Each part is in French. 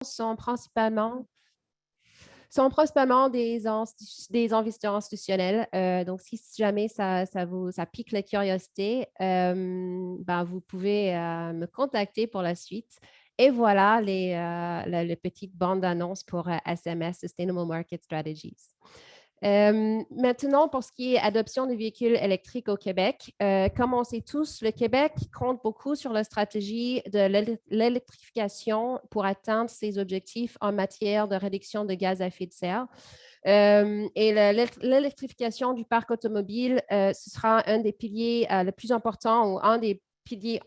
sont principalement sont principalement des investisseurs institutionnels. Donc, si jamais ça pique la curiosité, ben, vous pouvez me contacter pour la suite. Et voilà les petites bandes d'annonces pour SMS, Sustainable Market Strategies. Maintenant, pour ce qui est adoption des véhicules électriques au Québec, comme on sait tous, le Québec compte beaucoup sur la stratégie de l'électrification pour atteindre ses objectifs en matière de réduction de gaz à effet de serre. Et l'électrification du parc automobile, ce sera un des piliers le plus importants ou un des piliers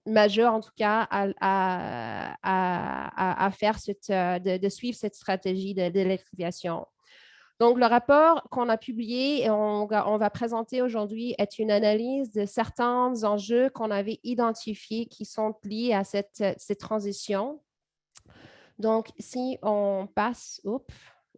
majeurs, en tout cas, à faire de suivre cette stratégie d'électrification. Donc, le rapport qu'on a publié et on va présenter aujourd'hui est une analyse de certains enjeux qu'on avait identifiés qui sont liés à cette transition. Donc, si on passe, oups,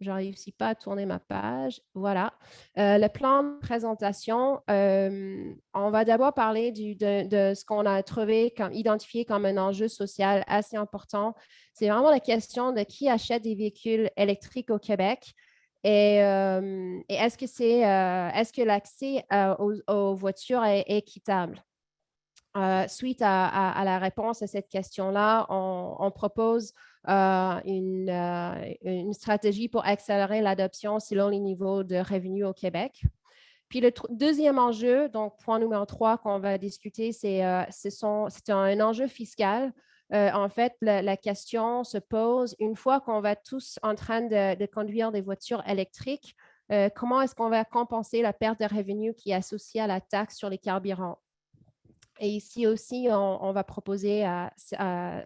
je ne réussis pas à tourner ma page. Voilà. Le plan de présentation, on va d'abord parler de ce qu'on a trouvé identifié comme un enjeu social assez important. C'est vraiment la question de qui achète des véhicules électriques au Québec. Et est-ce que l'accès aux voitures est équitable? Suite à la réponse à cette question-là, on propose une stratégie pour accélérer l'adoption selon les niveaux de revenus au Québec. Puis le deuxième enjeu, donc point numéro 3 qu'on va discuter, c'est un enjeu fiscal. En fait, la question se pose, une fois qu'on va tous en train de conduire des voitures électriques, comment est-ce qu'on va compenser la perte de revenus qui est associée à la taxe sur les carburants? Et ici aussi, on va proposer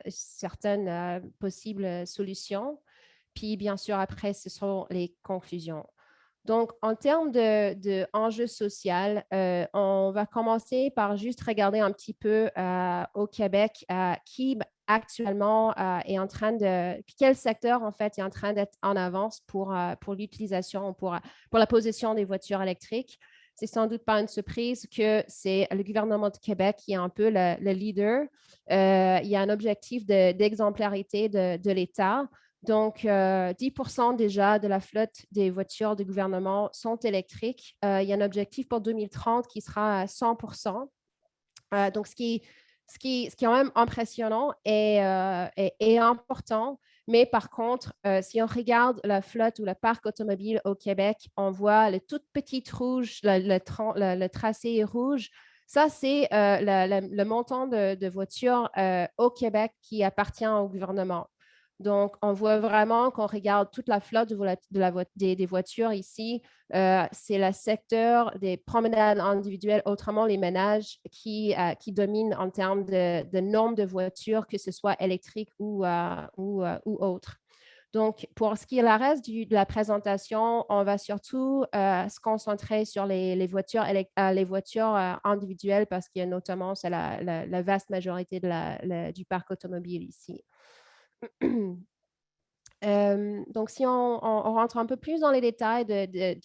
certaines possibles solutions. Puis, bien sûr, après, ce sont les conclusions. Donc, en termes d'enjeux sociaux, on va commencer par juste regarder un petit peu au Québec qui actuellement est en train quel secteur en fait est en train d'être en avance pour l'utilisation, pour la possession des voitures électriques. C'est sans doute pas une surprise que c'est le gouvernement du Québec qui est un peu le leader. Il y a un objectif d'exemplarité de l'État. Donc, 10% déjà de la flotte des voitures du gouvernement sont électriques. Il y a un objectif pour 2030 qui sera à 100%. Donc, ce qui est quand même impressionnant et important. Mais par contre, si on regarde la flotte ou le parc automobile au Québec, on voit le tout petit rouge, le tracé rouge. Ça, c'est le montant de voitures au Québec qui appartient au gouvernement. Donc, on voit vraiment qu'on regarde toute la flotte des voitures ici. C'est le secteur des promenades individuelles, autrement les ménages, qui domine en termes de nombre de voitures, que ce soit électriques ou autres. Donc, pour ce qui est le reste de la présentation, on va surtout se concentrer sur les voitures individuelles parce qu'il y a notamment c'est la vaste majorité du parc automobile ici. Donc, si on rentre un peu plus dans les détails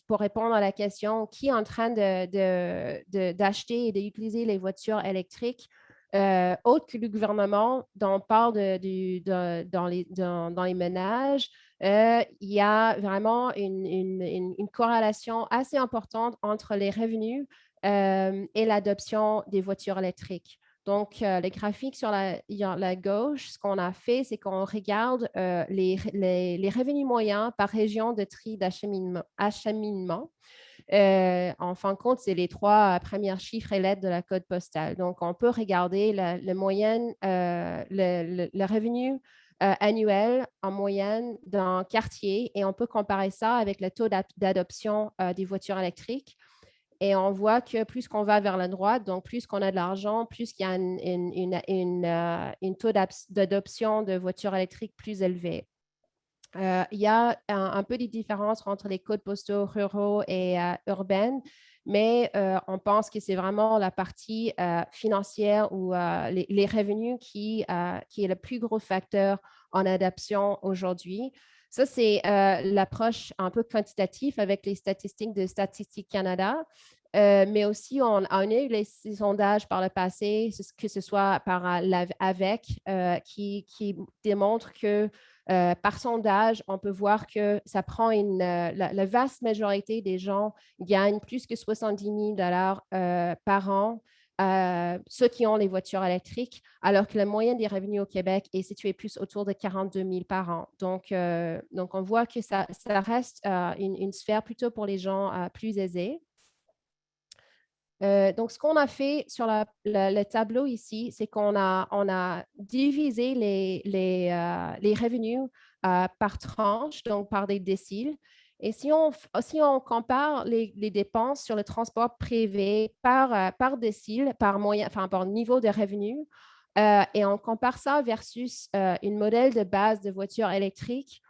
pour répondre à la question qui est en train d'acheter et d'utiliser les voitures électriques, autre que le gouvernement, dont on parle dans les ménages, il y a vraiment une corrélation assez importante entre les revenus et l'adoption des voitures électriques. Donc, le graphique sur la gauche, ce qu'on a fait, c'est qu'on regarde les revenus moyens par région de tri d'acheminement. En fin de compte, c'est les trois premiers chiffres et lettres de la code postale. Donc, on peut regarder la moyenne, le revenu annuel en moyenne d'un quartier et on peut comparer ça avec le taux d'adoption des voitures électriques. Et on voit que plus qu'on va vers la droite, donc plus qu'on a de l'argent, plus qu'il y a une taux d'adoption de voitures électriques plus élevé. Il y a un peu des différences entre les codes postaux ruraux et urbaines, mais on pense que c'est vraiment la partie financière ou les revenus qui est le plus gros facteur en adoption aujourd'hui. Ça, c'est l'approche un peu quantitative avec les statistiques de Statistique Canada. Mais aussi, on a eu les sondages par le passé, que ce soit par l'AVEQ, qui démontre que Par sondage, on peut voir que ça prend la vaste majorité des gens gagnent plus que 70 000 par an, ceux qui ont les voitures électriques, alors que la moyenne des revenus au Québec est située plus autour de 42 000 par an. Donc on voit que ça reste une sphère plutôt pour les gens plus aisés. Donc, ce qu'on a fait sur le tableau ici, c'est qu'on a divisé les revenus par tranche, donc par des déciles. Et si on compare les dépenses sur le transport privé par décile, par niveau de revenus, et on compare ça versus une modèle de base de voiture électrique,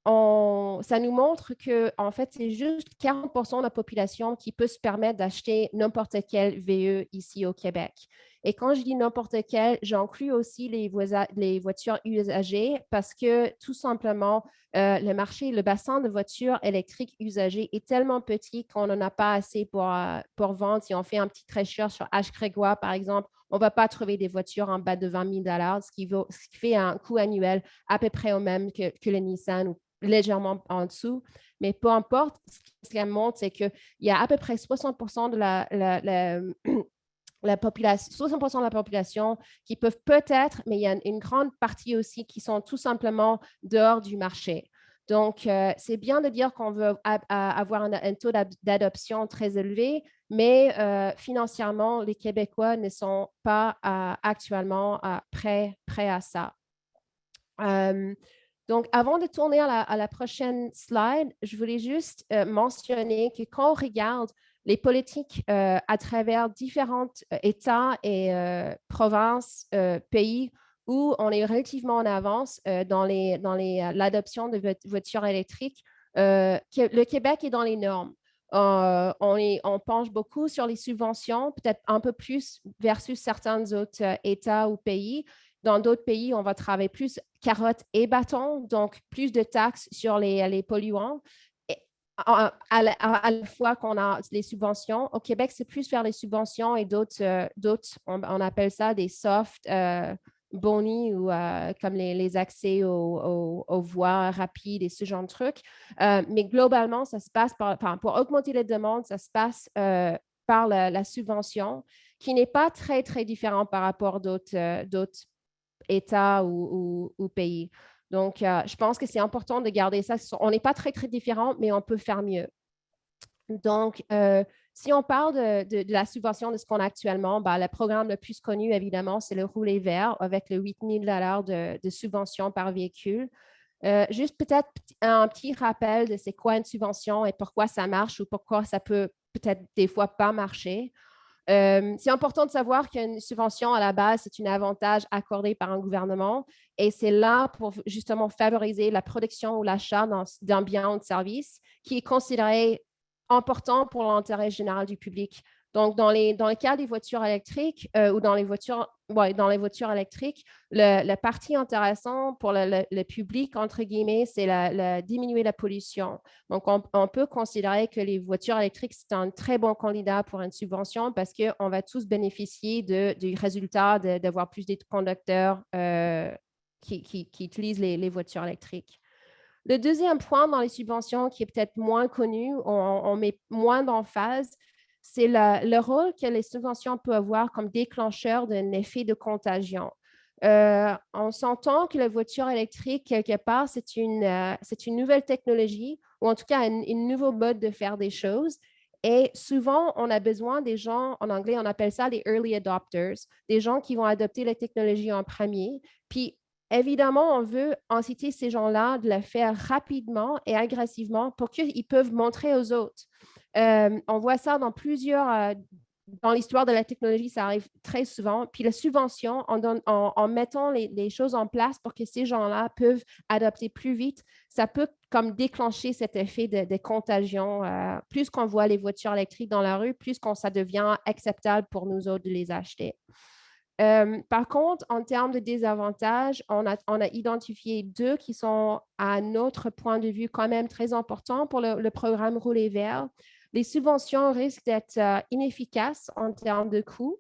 ça nous montre que, en fait, c'est juste 40% de la population qui peut se permettre d'acheter n'importe quel VE ici au Québec. Et quand je dis n'importe quel, j'inclus aussi les voitures usagées parce que tout simplement, le bassin de voitures électriques usagées est tellement petit qu'on n'en a pas assez pour vendre. Si on fait un petit recherche sur H. Grégoire, par exemple, on ne va pas trouver des voitures en bas de 20 000 ce qui fait un coût annuel à peu près au même que le Nissan ou légèrement en dessous, mais peu importe, ce qu'elle montre, c'est qu'il y a à peu près 60% de la population, 60% de la population qui peuvent peut-être, mais il y a une grande partie aussi qui sont tout simplement dehors du marché. Donc, c'est bien de dire qu'on veut avoir un taux d'adoption très élevé, mais financièrement, les Québécois ne sont pas actuellement prêts à ça. Donc, avant de tourner à la prochaine slide, je voulais juste mentionner que quand on regarde les politiques à travers différents États et provinces, pays où on est relativement en avance dans l'adoption de voitures électriques, le Québec est dans les normes. On penche beaucoup sur les subventions, peut-être un peu plus versus certains autres États ou pays. Dans d'autres pays, on va travailler plus carottes et bâtons, donc plus de taxes sur les polluants. Et à la fois qu'on a les subventions, au Québec, c'est plus vers les subventions et d'autres, on appelle ça des soft boni ou comme les accès aux voies rapides et ce genre de trucs. Mais globalement, ça se passe pour augmenter les demandes, ça se passe par la subvention, qui n'est pas très, très différent par rapport à d'autres État ou pays. Donc, je pense que c'est important de garder ça. On n'est pas très, très différents, mais on peut faire mieux. Donc, si on parle de la subvention de ce qu'on a actuellement, le programme le plus connu, évidemment, c'est le rouler vert avec le 8 000 de subvention par véhicule. Juste peut-être un petit rappel de c'est quoi une subvention et pourquoi ça marche ou pourquoi ça peut peut-être des fois pas marcher. C'est important de savoir qu'une subvention, à la base, c'est un avantage accordé par un gouvernement et c'est là pour justement favoriser la production ou l'achat d'un bien ou de service qui est considéré important pour l'intérêt général du public. Donc, dans le cas des voitures électriques ou dans les voitures électriques, le parti intéressant pour le public, entre guillemets, c'est diminuer la pollution. Donc, on peut considérer que les voitures électriques, c'est un très bon candidat pour une subvention parce qu'on va tous bénéficier du résultat d'avoir plus de conducteurs qui utilisent les voitures électriques. Le deuxième point dans les subventions qui est peut-être moins connu, on met moins d'emphase, c'est le rôle que les subventions peuvent avoir comme déclencheur d'un effet de contagion. On s'entend que la voiture électrique, quelque part, c'est une nouvelle technologie ou en tout cas un nouveau mode de faire des choses. Et souvent, on a besoin des gens, en anglais, on appelle ça les early adopters, des gens qui vont adopter la technologie en premier. Puis, évidemment, on veut inciter ces gens-là de le faire rapidement et agressivement pour qu'ils peuvent montrer aux autres. On voit ça dans l'histoire de la technologie, ça arrive très souvent. Puis la subvention, en mettant les choses en place pour que ces gens-là peuvent adopter plus vite, ça peut comme déclencher cet effet de contagion. Plus qu'on voit les voitures électriques dans la rue, plus ça devient acceptable pour nous autres de les acheter. Par contre, en termes de désavantages, on a identifié deux qui sont, à notre point de vue, quand même très importants pour le programme Rouler vert. Les subventions risquent d'être inefficaces en termes de coûts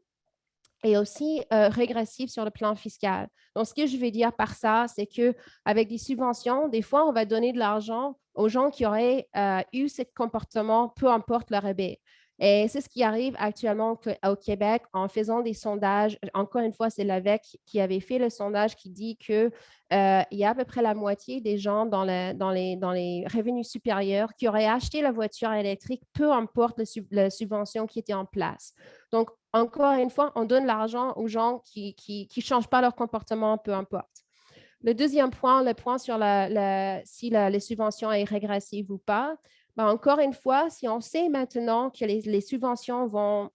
et aussi régressif sur le plan fiscal. Donc, ce que je veux dire par ça, c'est qu'avec des subventions, des fois, on va donner de l'argent aux gens qui auraient eu ce comportement, peu importe le rabais. Et c'est ce qui arrive actuellement au Québec en faisant des sondages. Encore une fois, c'est l'AVEC qui avait fait le sondage qui dit qu'il y a à peu près la moitié des gens dans les revenus supérieurs qui auraient acheté la voiture électrique, peu importe la subvention qui était en place. Donc, encore une fois, on donne l'argent aux gens qui ne changent pas leur comportement, peu importe. Le deuxième point, le point sur si les subventions est régressive ou pas, ben encore une fois, si on sait maintenant que les subventions vont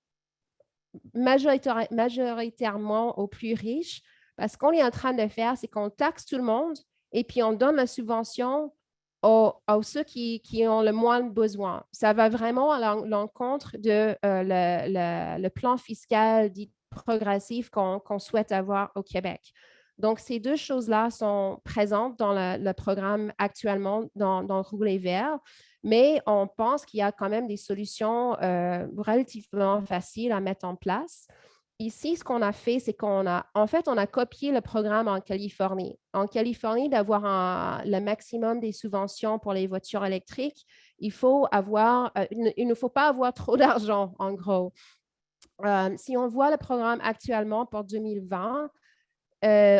majoritairement aux plus riches, parce qu'on est en train de faire, c'est qu'on taxe tout le monde et puis on donne la subvention aux ceux qui ont le moins besoin. Ça va vraiment à l'encontre de le plan fiscal dit progressif qu'on souhaite avoir au Québec. Donc, ces deux choses-là sont présentes dans le programme actuellement dans Rouler vert, mais on pense qu'il y a quand même des solutions relativement faciles à mettre en place. Ici, ce qu'on a fait, c'est on a copié le programme en Californie. En Californie, d'avoir le maximum des subventions pour les voitures électriques, il ne faut pas avoir trop d'argent, en gros. Si on voit le programme actuellement pour 2020,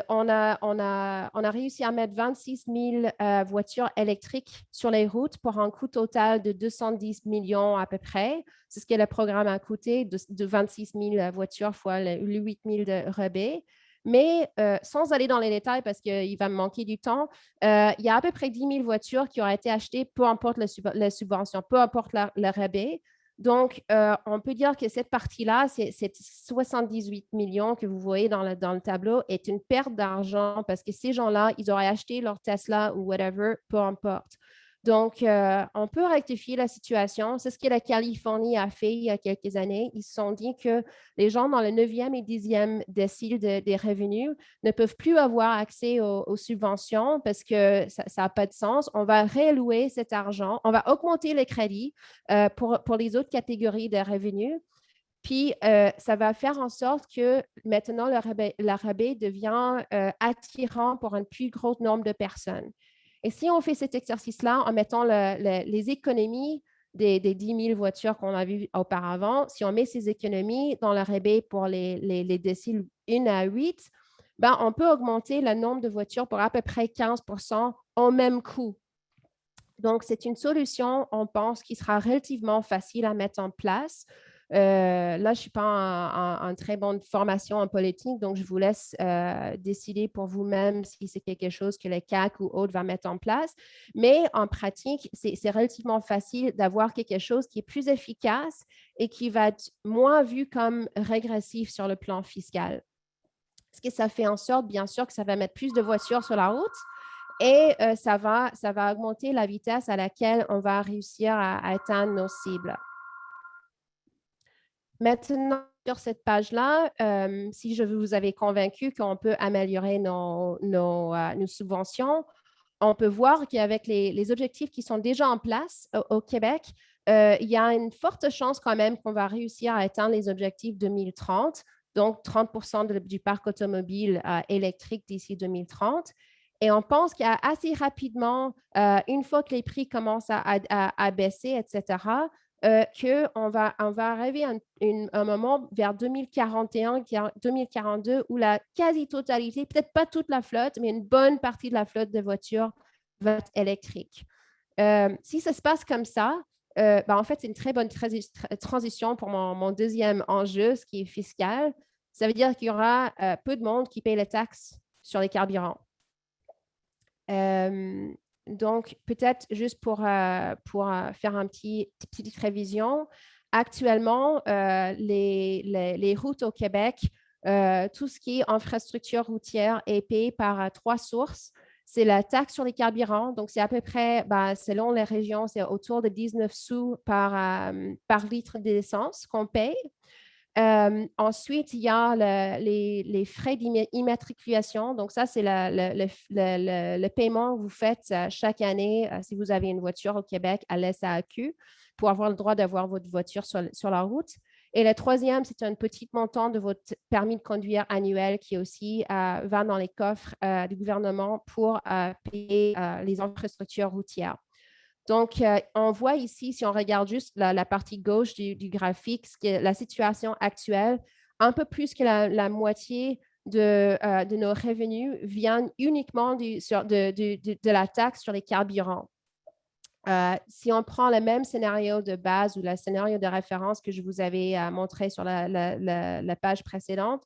on a réussi à mettre 26 000 voitures électriques sur les routes pour un coût total de 210 millions à peu près. C'est ce que le programme a coûté, de 26 000 voitures fois les 8 000 de rabais. Mais sans aller dans les détails, parce qu'il va me manquer du temps, il y a à peu près 10 000 voitures qui auraient été achetées, peu importe la subvention, peu importe le rabais. Donc, on peut dire que cette partie-là, c'est 78 millions que vous voyez dans le tableau, est une perte d'argent parce que ces gens-là, ils auraient acheté leur Tesla ou whatever, peu importe. Donc, on peut rectifier la situation. C'est ce que la Californie a fait il y a quelques années. Ils se sont dit que les gens dans le 9e et 10e décile des revenus ne peuvent plus avoir accès aux subventions parce que ça n'a pas de sens. On va réallouer cet argent. On va augmenter les crédits pour les autres catégories de revenus. Puis, ça va faire en sorte que maintenant, le rabais devient attirant pour un plus gros nombre de personnes. Et si on fait cet exercice-là en mettant les économies des 10 000 voitures qu'on a vues auparavant, si on met ces économies dans le rabais pour les déciles 1 à 8, ben, on peut augmenter le nombre de voitures pour à peu près 15 au même coût. Donc, c'est une solution, on pense, qui sera relativement facile à mettre en place. Là, je ne suis pas en très bonne formation en politique, donc je vous laisse décider pour vous-même si c'est quelque chose que le CAQ ou autre va mettre en place. Mais en pratique, c'est relativement facile d'avoir quelque chose qui est plus efficace et qui va être moins vu comme régressif sur le plan fiscal. Ce que ça fait en sorte, bien sûr, que ça va mettre plus de voitures sur la route, et ça va augmenter la vitesse à laquelle on va réussir à atteindre nos cibles. Maintenant, sur cette page-là, si je vous avais convaincu qu'on peut améliorer nos subventions, on peut voir qu'avec les objectifs qui sont déjà en place au Québec, il y a une forte chance quand même qu'on va réussir à atteindre les objectifs 2030, donc 30 du parc automobile électrique d'ici 2030. Et on pense qu'assez rapidement, une fois que les prix commencent à baisser, etc., qu'on va arriver à un moment vers 2041, 2042, où la quasi-totalité, peut-être pas toute la flotte, mais une bonne partie de la flotte de voitures va être électrique. Si ça se passe comme ça, ben en fait, c'est une très bonne transition pour mon deuxième enjeu, ce qui est fiscal. Ça veut dire qu'il y aura peu de monde qui paye les taxes sur les carburants. Donc, peut-être juste pour faire une petite révision, actuellement, les routes au Québec, tout ce qui est infrastructure routière est payé par trois sources. C'est la taxe sur les carburants. Donc, c'est à peu près, selon les régions, c'est autour de 19 sous par litre d'essence qu'on paye. Ensuite, il y a les frais d'immatriculation. Donc, ça, c'est le paiement que vous faites chaque année si vous avez une voiture au Québec à l'SAQ pour avoir le droit d'avoir votre voiture sur la route. Et le troisième, c'est un petit montant de votre permis de conduire annuel qui aussi va dans les coffres du gouvernement pour payer les infrastructures routières. Donc, on voit ici, si on regarde juste la partie gauche du graphique, la situation actuelle, un peu plus que la moitié de nos revenus viennent uniquement de la taxe sur les carburants. Si on prend le même scénario de base ou le scénario de référence que je vous avais montré sur la page précédente,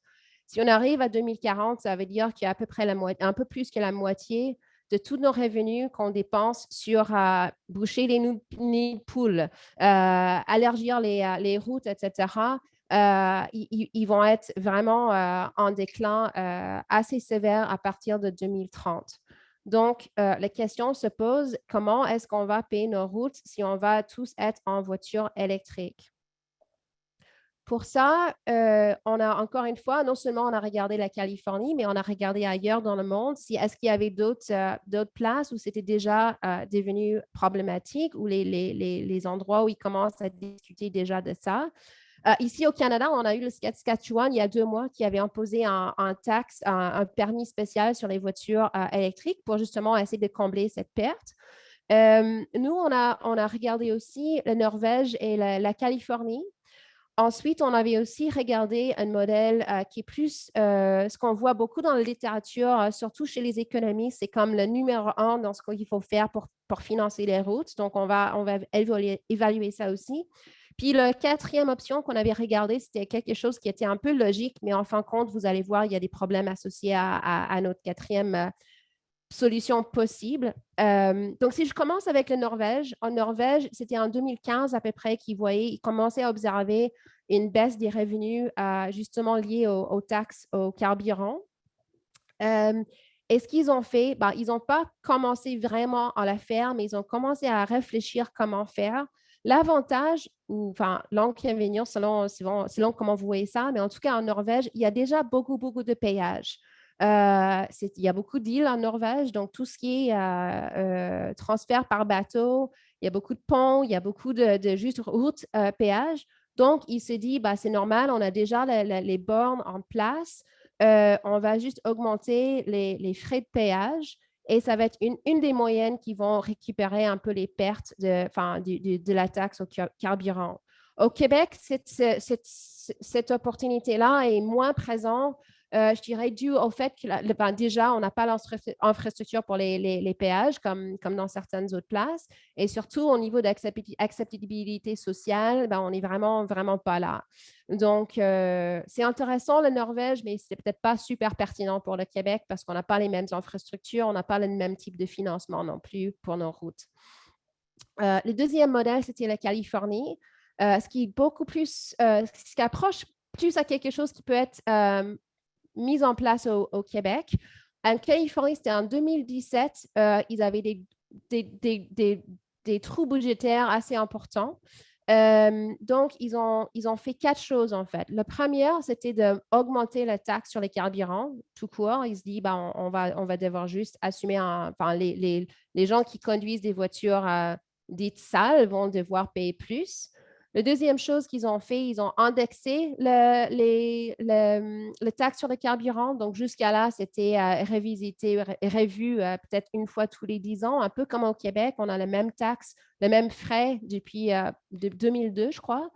si on arrive à 2040, ça veut dire qu'il y a à peu près un peu plus que la moitié de tous nos revenus qu'on dépense sur boucher les nids de poules, allergir les routes, etc. Ils vont être vraiment en déclin assez sévère à partir de 2030. Donc, la question se pose, comment est-ce qu'on va payer nos routes si on va tous être en voiture électrique? Pour ça, on a encore une fois, non seulement on a regardé la Californie, mais on a regardé ailleurs dans le monde, est-ce qu'il y avait d'autres places où c'était déjà devenu problématique, ou les endroits où ils commencent à discuter déjà de ça. Ici au Canada, on a eu le Saskatchewan il y a 2 mois qui avait imposé un permis spécial sur les voitures électriques pour justement essayer de combler cette perte. Nous, on a regardé aussi la Norvège et la Californie. Ensuite, on avait aussi regardé un modèle qui est plus ce qu'on voit beaucoup dans la littérature, surtout chez les économistes, c'est comme le numéro 1 dans ce qu'il faut faire pour financer les routes. Donc, on va évaluer ça aussi. Puis, la quatrième option qu'on avait regardée, c'était quelque chose qui était un peu logique, mais en fin de compte, vous allez voir, il y a des problèmes associés à notre quatrième solution possible. Donc, si je commence avec la Norvège, en Norvège, c'était en 2015 à peu près qu'ils commençaient à observer une baisse des revenus justement liée aux taxes au carburant. Et ce qu'ils ont fait, ils n'ont pas commencé vraiment à la faire, mais ils ont commencé à réfléchir comment faire. L'avantage, ou enfin l'inconvénient selon comment vous voyez ça, mais en tout cas en Norvège, il y a déjà beaucoup de péages. Il y a beaucoup d'îles en Norvège, donc tout ce qui est transfert par bateau, il y a beaucoup de ponts, il y a beaucoup de juste routes, péages. Donc, il se dit, c'est normal, on a déjà les bornes en place, on va juste augmenter les frais de péage et ça va être une des moyennes qui vont récupérer un peu les pertes de la taxe au carburant. Au Québec, cette opportunité-là est moins présente, je dirais, dû au fait que déjà, on n'a pas l'infrastructure pour les péages comme dans certaines autres places. Et surtout, au niveau d'acceptabilité sociale, on n'est vraiment pas là. Donc, c'est intéressant, le Norvège, mais c'est peut-être pas super pertinent pour le Québec parce qu'on n'a pas les mêmes infrastructures, on n'a pas le même type de financement non plus pour nos routes. Le deuxième modèle, c'était la Californie, ce qui est beaucoup plus, ce qui approche plus à quelque chose qui peut être mis en place au Québec. En Californie, c'était en 2017, ils avaient des trous budgétaires assez importants. Donc, ils ont fait 4 choses, en fait. La première, c'était d'augmenter la taxe sur les carburants, tout court. Ils se disent, on va devoir juste assumer, les gens qui conduisent des voitures dites sales vont devoir payer plus. La deuxième chose qu'ils ont fait, ils ont indexé le taxe sur le carburant. Donc, jusqu'à là, c'était revisité, revu peut-être une fois tous les 10 ans, un peu comme au Québec. On a la même taxe, le même frais depuis 2002, je crois.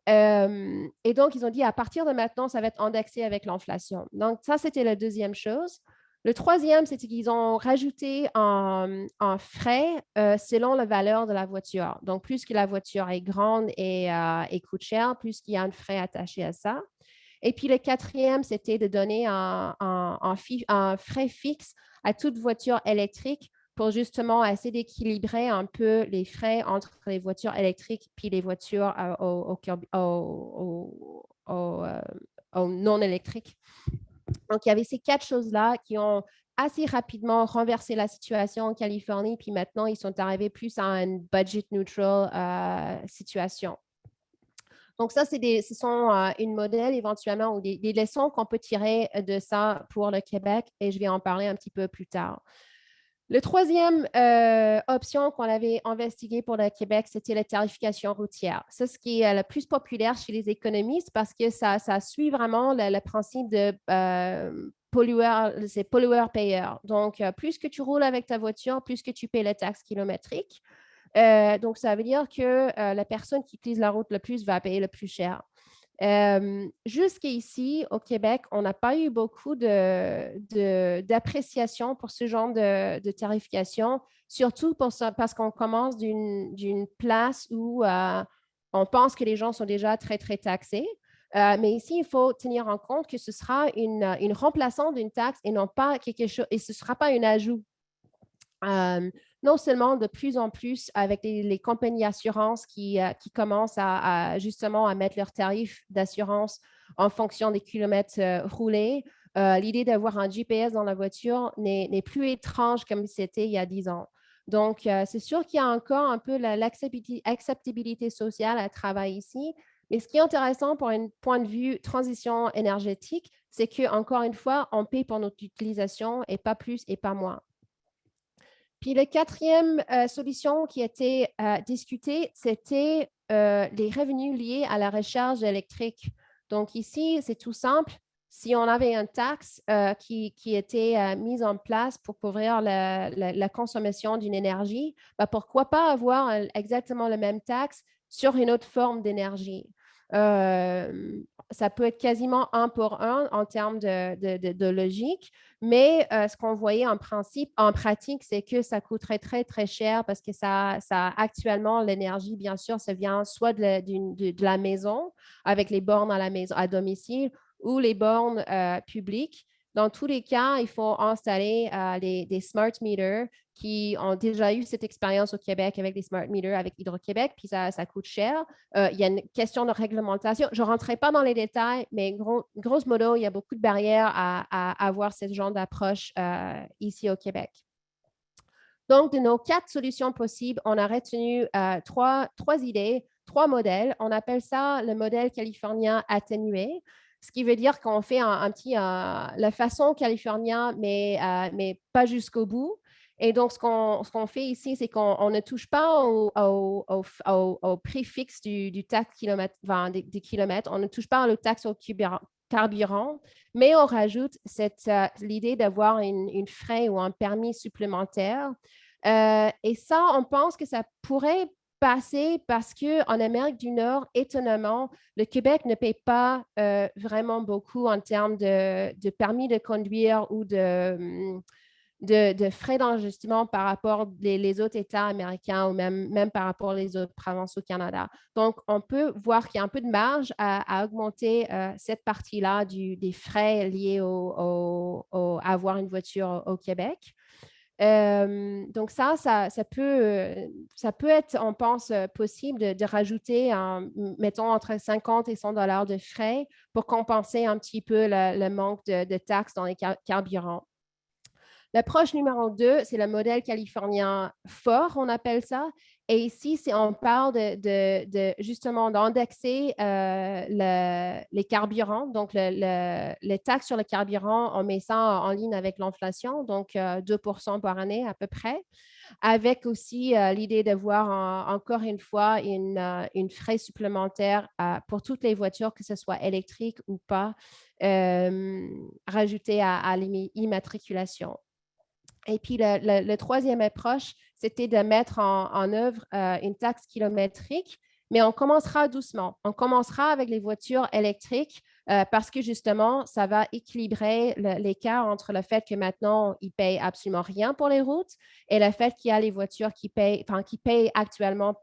Et donc, ils ont dit, à partir de maintenant, ça va être indexé avec l'inflation. Donc, ça, c'était la deuxième chose. Le troisième, c'est qu'ils ont rajouté un frais selon la valeur de la voiture. Donc, plus que la voiture est grande et coûte cher, plus qu'il y a un frais attaché à ça. Et puis, le quatrième, c'était de donner un frais fixe à toute voiture électrique pour justement essayer d'équilibrer un peu les frais entre les voitures électriques puis les voitures non électriques. Donc, il y avait ces 4 choses-là qui ont assez rapidement renversé la situation en Californie, puis maintenant, ils sont arrivés plus à une budget neutral situation. Donc, ça, ce sont une modèle éventuellement ou des leçons qu'on peut tirer de ça pour le Québec et je vais en parler un petit peu plus tard. Le troisième option qu'on avait investiguée pour le Québec, c'était la tarification routière. C'est ce qui est le plus populaire chez les économistes parce que ça suit vraiment le principe de pollueur, c'est pollueur-payeur. Donc, plus que tu roules avec ta voiture, plus que tu payes la taxe kilométrique. Donc, ça veut dire que la personne qui utilise la route le plus va payer le plus cher. Jusqu'ici, au Québec, on n'a pas eu beaucoup d'appréciation pour ce genre de tarification, surtout parce qu'on commence d'une place où on pense que les gens sont déjà très, très taxés. Mais ici, il faut tenir en compte que ce sera une remplaçante d'une taxe et non pas quelque chose, et ce ne sera pas un ajout. Non seulement de plus en plus avec les compagnies d'assurance qui commencent justement à mettre leurs tarifs d'assurance en fonction des kilomètres roulés, l'idée d'avoir un GPS dans la voiture n'est plus étrange comme c'était il y a 10 ans. Donc, c'est sûr qu'il y a encore un peu l'acceptabilité sociale à travailler ici, mais ce qui est intéressant pour un point de vue transition énergétique, c'est qu'encore une fois, on paye pour notre utilisation et pas plus et pas moins. Puis la quatrième solution qui a été discutée, c'était les revenus liés à la recharge électrique. Donc ici, c'est tout simple. Si on avait une taxe qui était mise en place pour couvrir la consommation d'une énergie, ben pourquoi pas avoir exactement la même taxe sur une autre forme d'énergie? Ça peut être quasiment un pour un en termes de logique. Mais ce qu'on voyait en pratique, c'est que ça coûterait très, très cher parce que ça actuellement, l'énergie, bien sûr, ça vient soit de la maison, avec les bornes à la maison, à domicile, ou les bornes publiques. Dans tous les cas, il faut installer des smart meters qui ont déjà eu cette expérience au Québec avec des smart meters avec Hydro-Québec, puis ça coûte cher. Il y a une question de réglementation. Je ne rentrerai pas dans les détails, mais grosso modo, il y a beaucoup de barrières à avoir ce genre d'approche ici au Québec. Donc, de nos 4 solutions possibles, on a retenu trois idées, 3 modèles. On appelle ça le modèle californien atténué, ce qui veut dire qu'on fait la façon californienne, mais pas jusqu'au bout. Et donc, ce qu'on fait ici, c'est qu'on ne touche pas au prix fixe du taxe kilomètre, des kilomètres. On ne touche pas le taxe au carburant, mais on rajoute l'idée d'avoir une frais ou un permis supplémentaire. Et ça, on pense que ça pourrait passer parce qu'en Amérique du Nord, étonnamment, le Québec ne paye pas vraiment beaucoup en termes de permis de conduire ou de frais d'enregistrement par rapport les autres États américains ou même par rapport aux autres provinces au Canada. Donc, on peut voir qu'il y a un peu de marge à augmenter cette partie-là des frais liés à avoir une voiture au Québec. Donc ça peut être, on pense, possible de rajouter, mettons, entre 50 et 100 $ de frais pour compenser un petit peu le manque de taxes dans les carburants. L'approche numéro 2, c'est le modèle californien fort, on appelle ça. Et ici, on parle justement d'indexer les carburants. Donc, les taxes sur le carburant, on met ça en ligne avec l'inflation, donc 2% par année à peu près, avec aussi l'idée d'avoir encore une fois une frais supplémentaire pour toutes les voitures, que ce soit électrique ou pas, rajouté à l'immatriculation. Et puis, le troisième approche, c'était de mettre en œuvre une taxe kilométrique, mais on commencera doucement. On commencera avec les voitures électriques parce que justement, ça va équilibrer l'écart entre le fait que maintenant, ils ne payent absolument rien pour les routes et le fait qu'il y a les voitures qui payent actuellement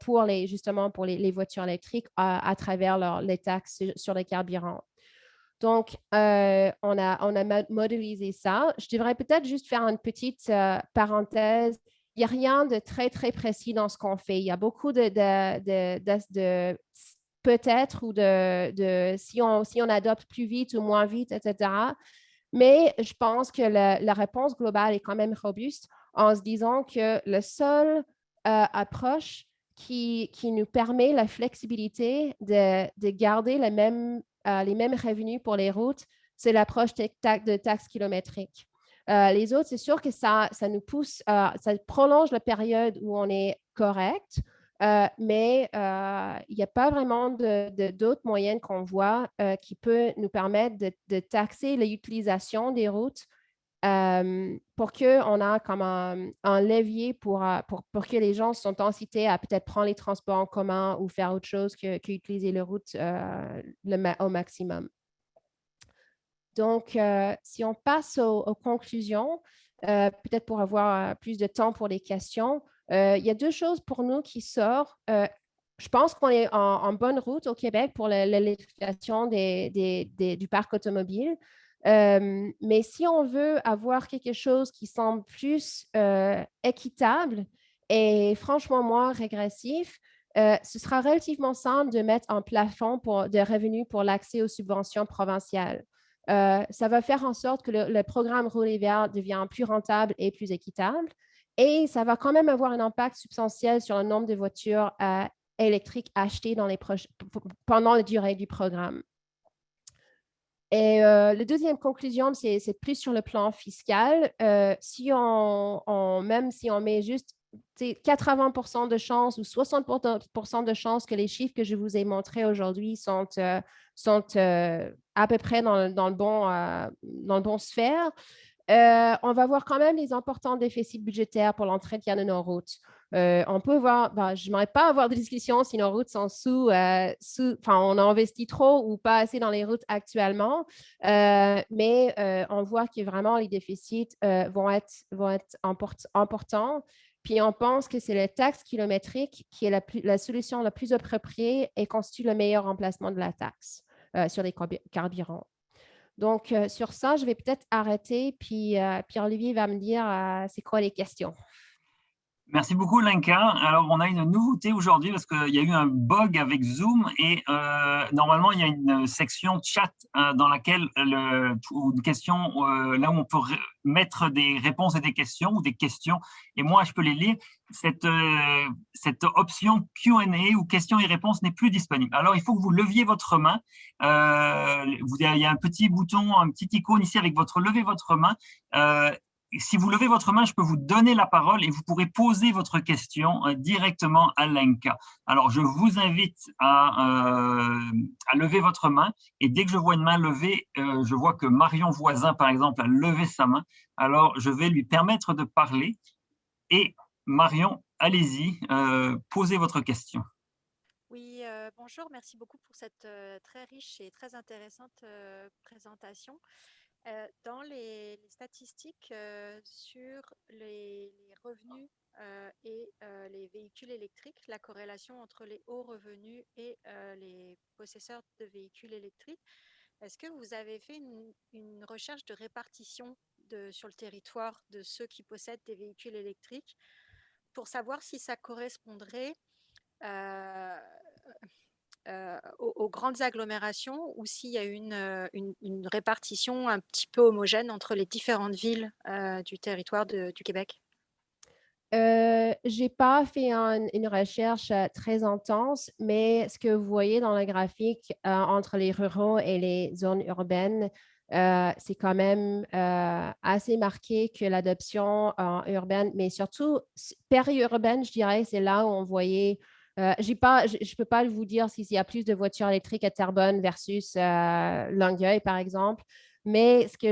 justement pour les voitures électriques à travers les taxes sur les carburants. Donc, on a modélisé ça. Je devrais peut-être juste faire une petite parenthèse. Il n'y a rien de très, très précis dans ce qu'on fait. Il y a beaucoup de peut-être ou si on adopte plus vite ou moins vite, etc. Mais je pense que la réponse globale est quand même robuste en se disant que la seule approche qui nous permet la flexibilité de garder les mêmes revenus pour les routes, c'est l'approche de taxe kilométrique. Les autres, c'est sûr que ça nous pousse, ça prolonge la période où on est correct, mais il n'y a pas vraiment d'autres moyens qu'on voit qui peut nous permettre de taxer l'utilisation des routes pour qu'on a comme un levier pour que les gens sont incités à peut-être prendre les transports en commun ou faire autre chose qu'utiliser les routes au maximum. Donc, si on passe aux conclusions, peut-être pour avoir plus de temps pour les questions, il y a deux choses pour nous qui sortent. Je pense qu'on est en bonne route au Québec pour l'électrification du parc automobile. Mais si on veut avoir quelque chose qui semble plus équitable et franchement moins régressif, ce sera relativement simple de mettre un plafond de revenus pour l'accès aux subventions provinciales. Ça va faire en sorte que le programme Rouler vert devient plus rentable et plus équitable. Et ça va quand même avoir un impact substantiel sur le nombre de voitures électriques achetées pendant la durée du programme. Et la deuxième conclusion, c'est plus sur le plan fiscal. Même si on met juste 80% de chances ou 60% de chances que les chiffres que je vous ai montrés aujourd'hui sont à peu près dans le bon sphère, on va voir quand même les importants déficits budgétaires pour l'entretien de nos routes. On peut voir, je n'aimerais pas avoir de discussion si nos routes sont on a investi trop ou pas assez dans les routes actuellement, mais on voit que vraiment les déficits vont être importants. Puis on pense que c'est la taxe kilométrique qui est la solution la plus appropriée et constitue le meilleur remplacement de la taxe sur les carburants. Donc, sur ça, je vais peut-être arrêter, puis Pierre-Olivier va me dire c'est quoi les questions. Merci beaucoup, Lenka. Alors, on a une nouveauté aujourd'hui parce qu'il y a eu un bug avec Zoom et normalement, il y a une section chat dans laquelle une question, là où on peut mettre des réponses et des questions ou des questions et moi, je peux les lire. Cette option Q&A ou questions et réponses n'est plus disponible. Alors, il faut que vous leviez votre main. Il y a un petit bouton, un petit icône ici avec lever votre main. Si vous levez votre main, je peux vous donner la parole et vous pourrez poser votre question directement à Lenka. Alors, je vous invite à lever votre main et dès que je vois une main levée, je vois que Marion Voisin, par exemple, a levé sa main. Alors, je vais lui permettre de parler et Marion, allez-y, posez votre question. Oui, bonjour, merci beaucoup pour cette très riche et très intéressante présentation. Dans les statistiques sur les revenus et les véhicules électriques, la corrélation entre les hauts revenus et les possesseurs de véhicules électriques, est-ce que vous avez fait une recherche de répartition sur le territoire de ceux qui possèdent des véhicules électriques pour savoir si ça correspondrait aux grandes agglomérations ou s'il y a une répartition un petit peu homogène entre les différentes villes du territoire du Québec? J'ai pas fait une recherche très intense, mais ce que vous voyez dans le graphique entre les ruraux et les zones urbaines, c'est quand même assez marqué que l'adoption urbaine, mais surtout périurbaine, je dirais, c'est là où on voyait. Je ne peux pas vous dire s'il y a plus de voitures électriques à Terrebonne versus Longueuil, par exemple. Mais ce qui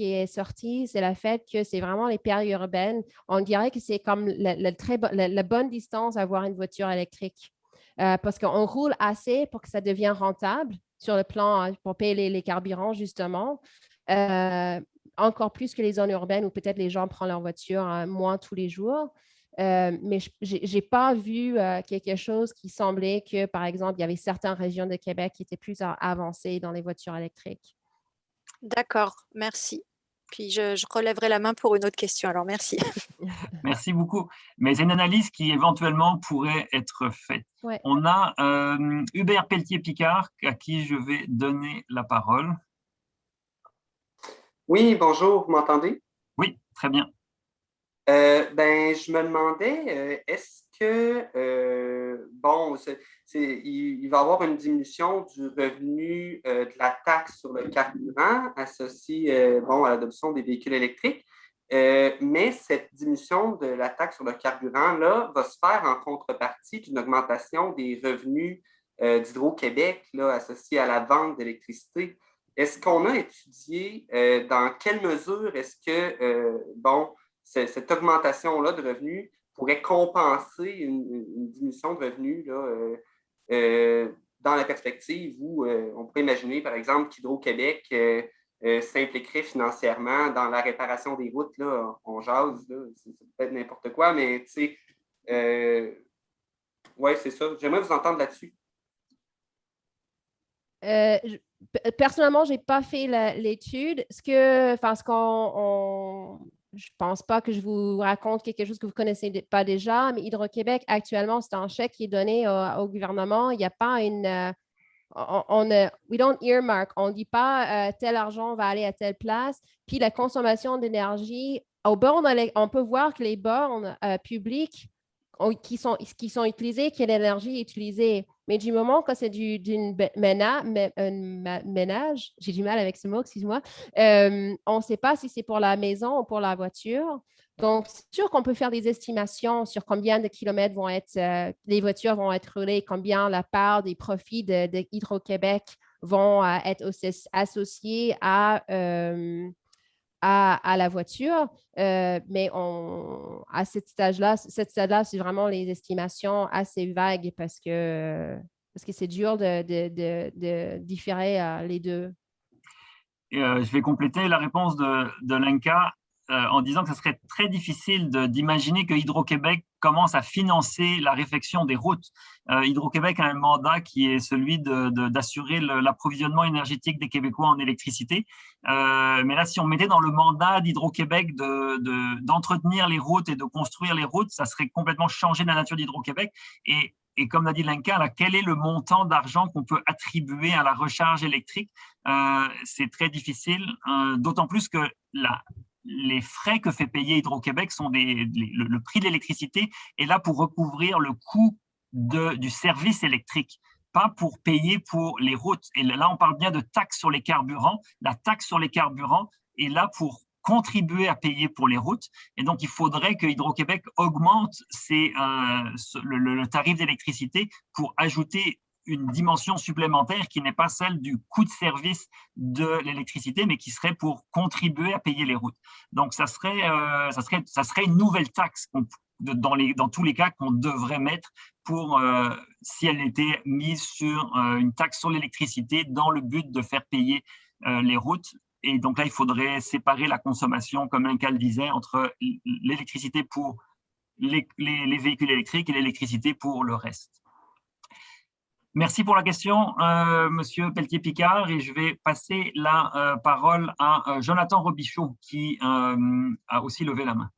est sorti, c'est le fait que c'est vraiment les périurbaines. On dirait que c'est comme la bonne distance à avoir une voiture électrique. Parce qu'on roule assez pour que ça devienne rentable sur le plan pour payer les carburants, justement. Encore plus que les zones urbaines où peut-être les gens prennent leur voiture moins tous les jours. Mais je n'ai pas vu quelque chose qui semblait que, par exemple, il y avait certaines régions de Québec qui étaient plus avancées dans les voitures électriques. D'accord, merci. Puis je relèverai la main pour une autre question, alors merci. Merci beaucoup. Mais c'est une analyse qui éventuellement pourrait être faite. Ouais. On a Hubert Pelletier-Picard à qui je vais donner la parole. Oui, bonjour, vous m'entendez? Oui, très bien. Je me demandais, est-ce que, il va y avoir une diminution du revenu de la taxe sur le carburant associée à l'adoption des véhicules électriques, mais cette diminution de la taxe sur le carburant-là va se faire en contrepartie d'une augmentation des revenus d'Hydro-Québec là, associés à la vente d'électricité. Est-ce qu'on a étudié dans quelle mesure est-ce que, cette augmentation-là de revenus pourrait compenser une diminution de revenus là, dans la perspective où on pourrait imaginer, par exemple, qu'Hydro-Québec s'impliquerait financièrement dans la réparation des routes. Là, on jase, là, c'est peut-être n'importe quoi, mais tu sais, ouais, c'est ça. J'aimerais vous entendre là-dessus. Personnellement, je n'ai pas fait l'étude. Je ne pense pas que je vous raconte quelque chose que vous ne connaissez pas déjà, mais Hydro-Québec, actuellement, c'est un chèque qui est donné au gouvernement. Il n'y a pas une... we don't earmark. On ne dit pas tel argent va aller à telle place. Puis la consommation d'énergie, aux bornes, on peut voir que les bornes publiques qui sont utilisées, quelle énergie est utilisée. Mais du moment que c'est d'une ménage, j'ai du mal avec ce mot, excuse-moi, on ne sait pas si c'est pour la maison ou pour la voiture. Donc, c'est sûr qu'on peut faire des estimations sur combien de kilomètres vont être, les voitures vont être roulées, combien la part des profits de Hydro-Québec vont être associés à la voiture. Mais à ce stade-là, c'est vraiment les estimations assez vagues parce que c'est dur de différer les deux. Et, je vais compléter la réponse de Lenka en disant que ce serait très difficile d'imaginer que Hydro-Québec commence à financer la réfection des routes. Hydro-Québec a un mandat qui est celui d'assurer l'approvisionnement énergétique des Québécois en électricité. Mais là, si on mettait dans le mandat d'Hydro-Québec d'entretenir les routes et de construire les routes, ça serait complètement changer la nature d'Hydro-Québec. Et comme l'a dit Lenka, là, quel est le montant d'argent qu'on peut attribuer à la recharge électrique? C'est très difficile, d'autant plus que les frais que fait payer Hydro-Québec sont le prix de l'électricité est là pour recouvrir le coût du service électrique, pas pour payer pour les routes. Et là, on parle bien de taxe sur les carburants. La taxe sur les carburants est là pour contribuer à payer pour les routes. Et donc, il faudrait que Hydro-Québec augmente le tarif d'électricité pour ajouter une dimension supplémentaire qui n'est pas celle du coût de service de l'électricité, mais qui serait pour contribuer à payer les routes. Donc, ça serait une nouvelle taxe dans tous les cas qu'on devrait mettre pour, si elle était mise sur une taxe sur l'électricité dans le but de faire payer les routes. Et donc là, il faudrait séparer la consommation, comme Lenka le disait, entre l'électricité pour les véhicules électriques et l'électricité pour le reste. Merci pour la question, Monsieur Pelletier-Picard, et je vais passer la parole à Jonathan Robichaud, qui a aussi levé la main.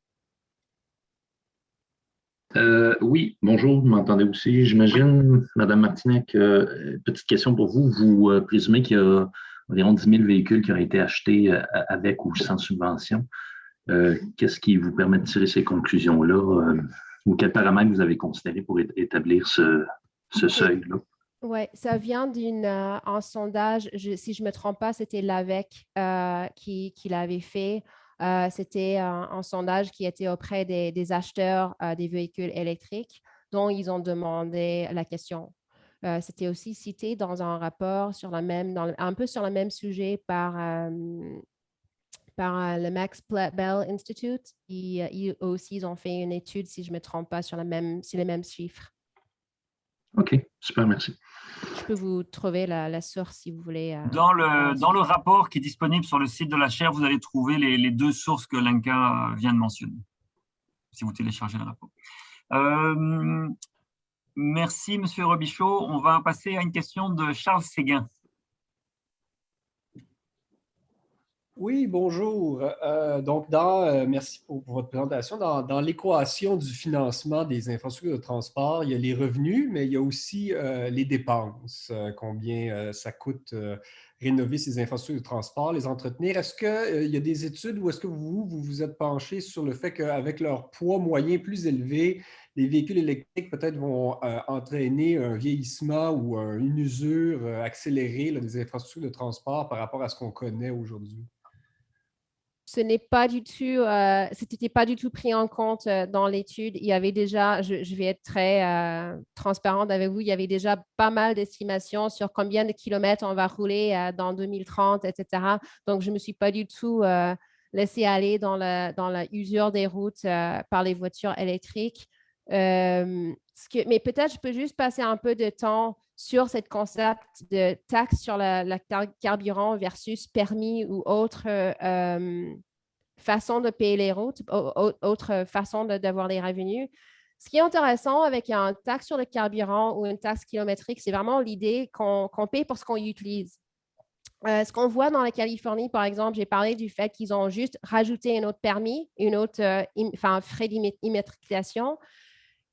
Oui, bonjour, vous m'entendez aussi. J'imagine, Madame Martinet, petite question pour vous. Vous présumez qu'il y a environ 10 000 véhicules qui auraient été achetés avec ou sans subvention. Qu'est-ce qui vous permet de tirer ces conclusions-là? Ou quels paramètres vous avez considérés pour établir ce seuil-là? Oui, ça vient d'un sondage, si je ne me trompe pas, c'était l'AVEC qui l'avait fait. C'était un sondage qui était auprès des acheteurs des véhicules électriques dont ils ont demandé la question. C'était aussi cité dans un rapport un peu sur le même sujet par le Max Bell Institute. Ils ont fait une étude, si je ne me trompe pas, sur les mêmes chiffres. OK, super, merci. Je peux vous trouver la source si vous voulez. Dans le rapport qui est disponible sur le site de la chaire, vous allez trouver les deux sources que Lenka vient de mentionner, si vous téléchargez le rapport. Merci, Monsieur Robichaud. On va passer à une question de Charles Séguin. Oui, bonjour. Merci pour votre présentation. Dans l'équation du financement des infrastructures de transport, il y a les revenus, mais il y a aussi les dépenses, combien ça coûte rénover ces infrastructures de transport, les entretenir. Est-ce qu'il y a des études ou est-ce que vous êtes penché sur le fait qu'avec leur poids moyen plus élevé, les véhicules électriques peut-être vont entraîner un vieillissement ou une usure accélérée là, des infrastructures de transport par rapport à ce qu'on connaît aujourd'hui? Ce n'est pas du tout, c'était pas du tout pris en compte dans l'étude. Il y avait déjà, je vais être très transparente avec vous, il y avait déjà pas mal d'estimations sur combien de kilomètres on va rouler dans 2030, etc. Donc, je ne me suis pas du tout laissée aller dans la usure des routes par les voitures électriques. Mais peut-être je peux juste passer un peu de temps sur ce concept de taxe sur le carburant versus permis ou autre façon de payer les routes, autre façon d'avoir des revenus. Ce qui est intéressant avec une taxe sur le carburant ou une taxe kilométrique, c'est vraiment l'idée qu'on paye pour ce qu'on utilise. Ce qu'on voit dans la Californie, par exemple, j'ai parlé du fait qu'ils ont juste rajouté un autre permis, un frais d'immatriculation.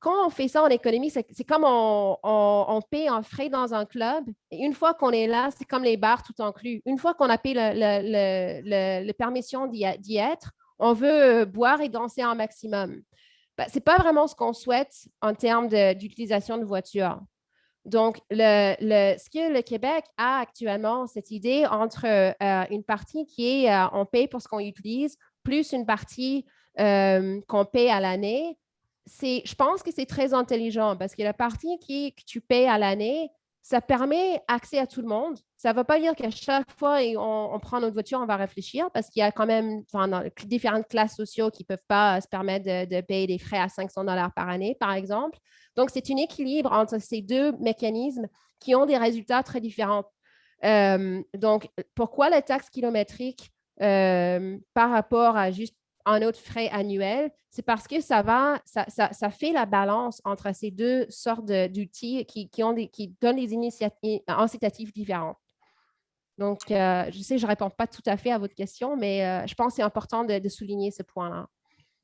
Quand on fait ça en économie, c'est comme on paie un frais dans un club. Et une fois qu'on est là, c'est comme les bars tout inclus. Une fois qu'on a payé le permission d'y être, on veut boire et danser un maximum. Ce n'est pas vraiment ce qu'on souhaite en termes d'utilisation de voitures. Donc, ce que le Québec a actuellement, cette idée entre une partie qui est on paye pour ce qu'on utilise, plus une partie qu'on paye à l'année, je pense que c'est très intelligent parce que la partie que tu payes à l'année, ça permet accès à tout le monde. Ça ne veut pas dire qu'à chaque fois on prend notre voiture, on va réfléchir parce qu'il y a quand même différentes classes sociales qui ne peuvent pas se permettre de payer des frais à 500 $ par année, par exemple. Donc, c'est un équilibre entre ces deux mécanismes qui ont des résultats très différents. Donc, pourquoi la taxe kilométrique par rapport à juste un autre frais annuel? C'est parce que ça fait la balance entre ces deux sortes d'outils qui donnent des incitatifs différentes. Donc, je sais que je ne réponds pas tout à fait à votre question, mais je pense que c'est important de souligner ce point-là.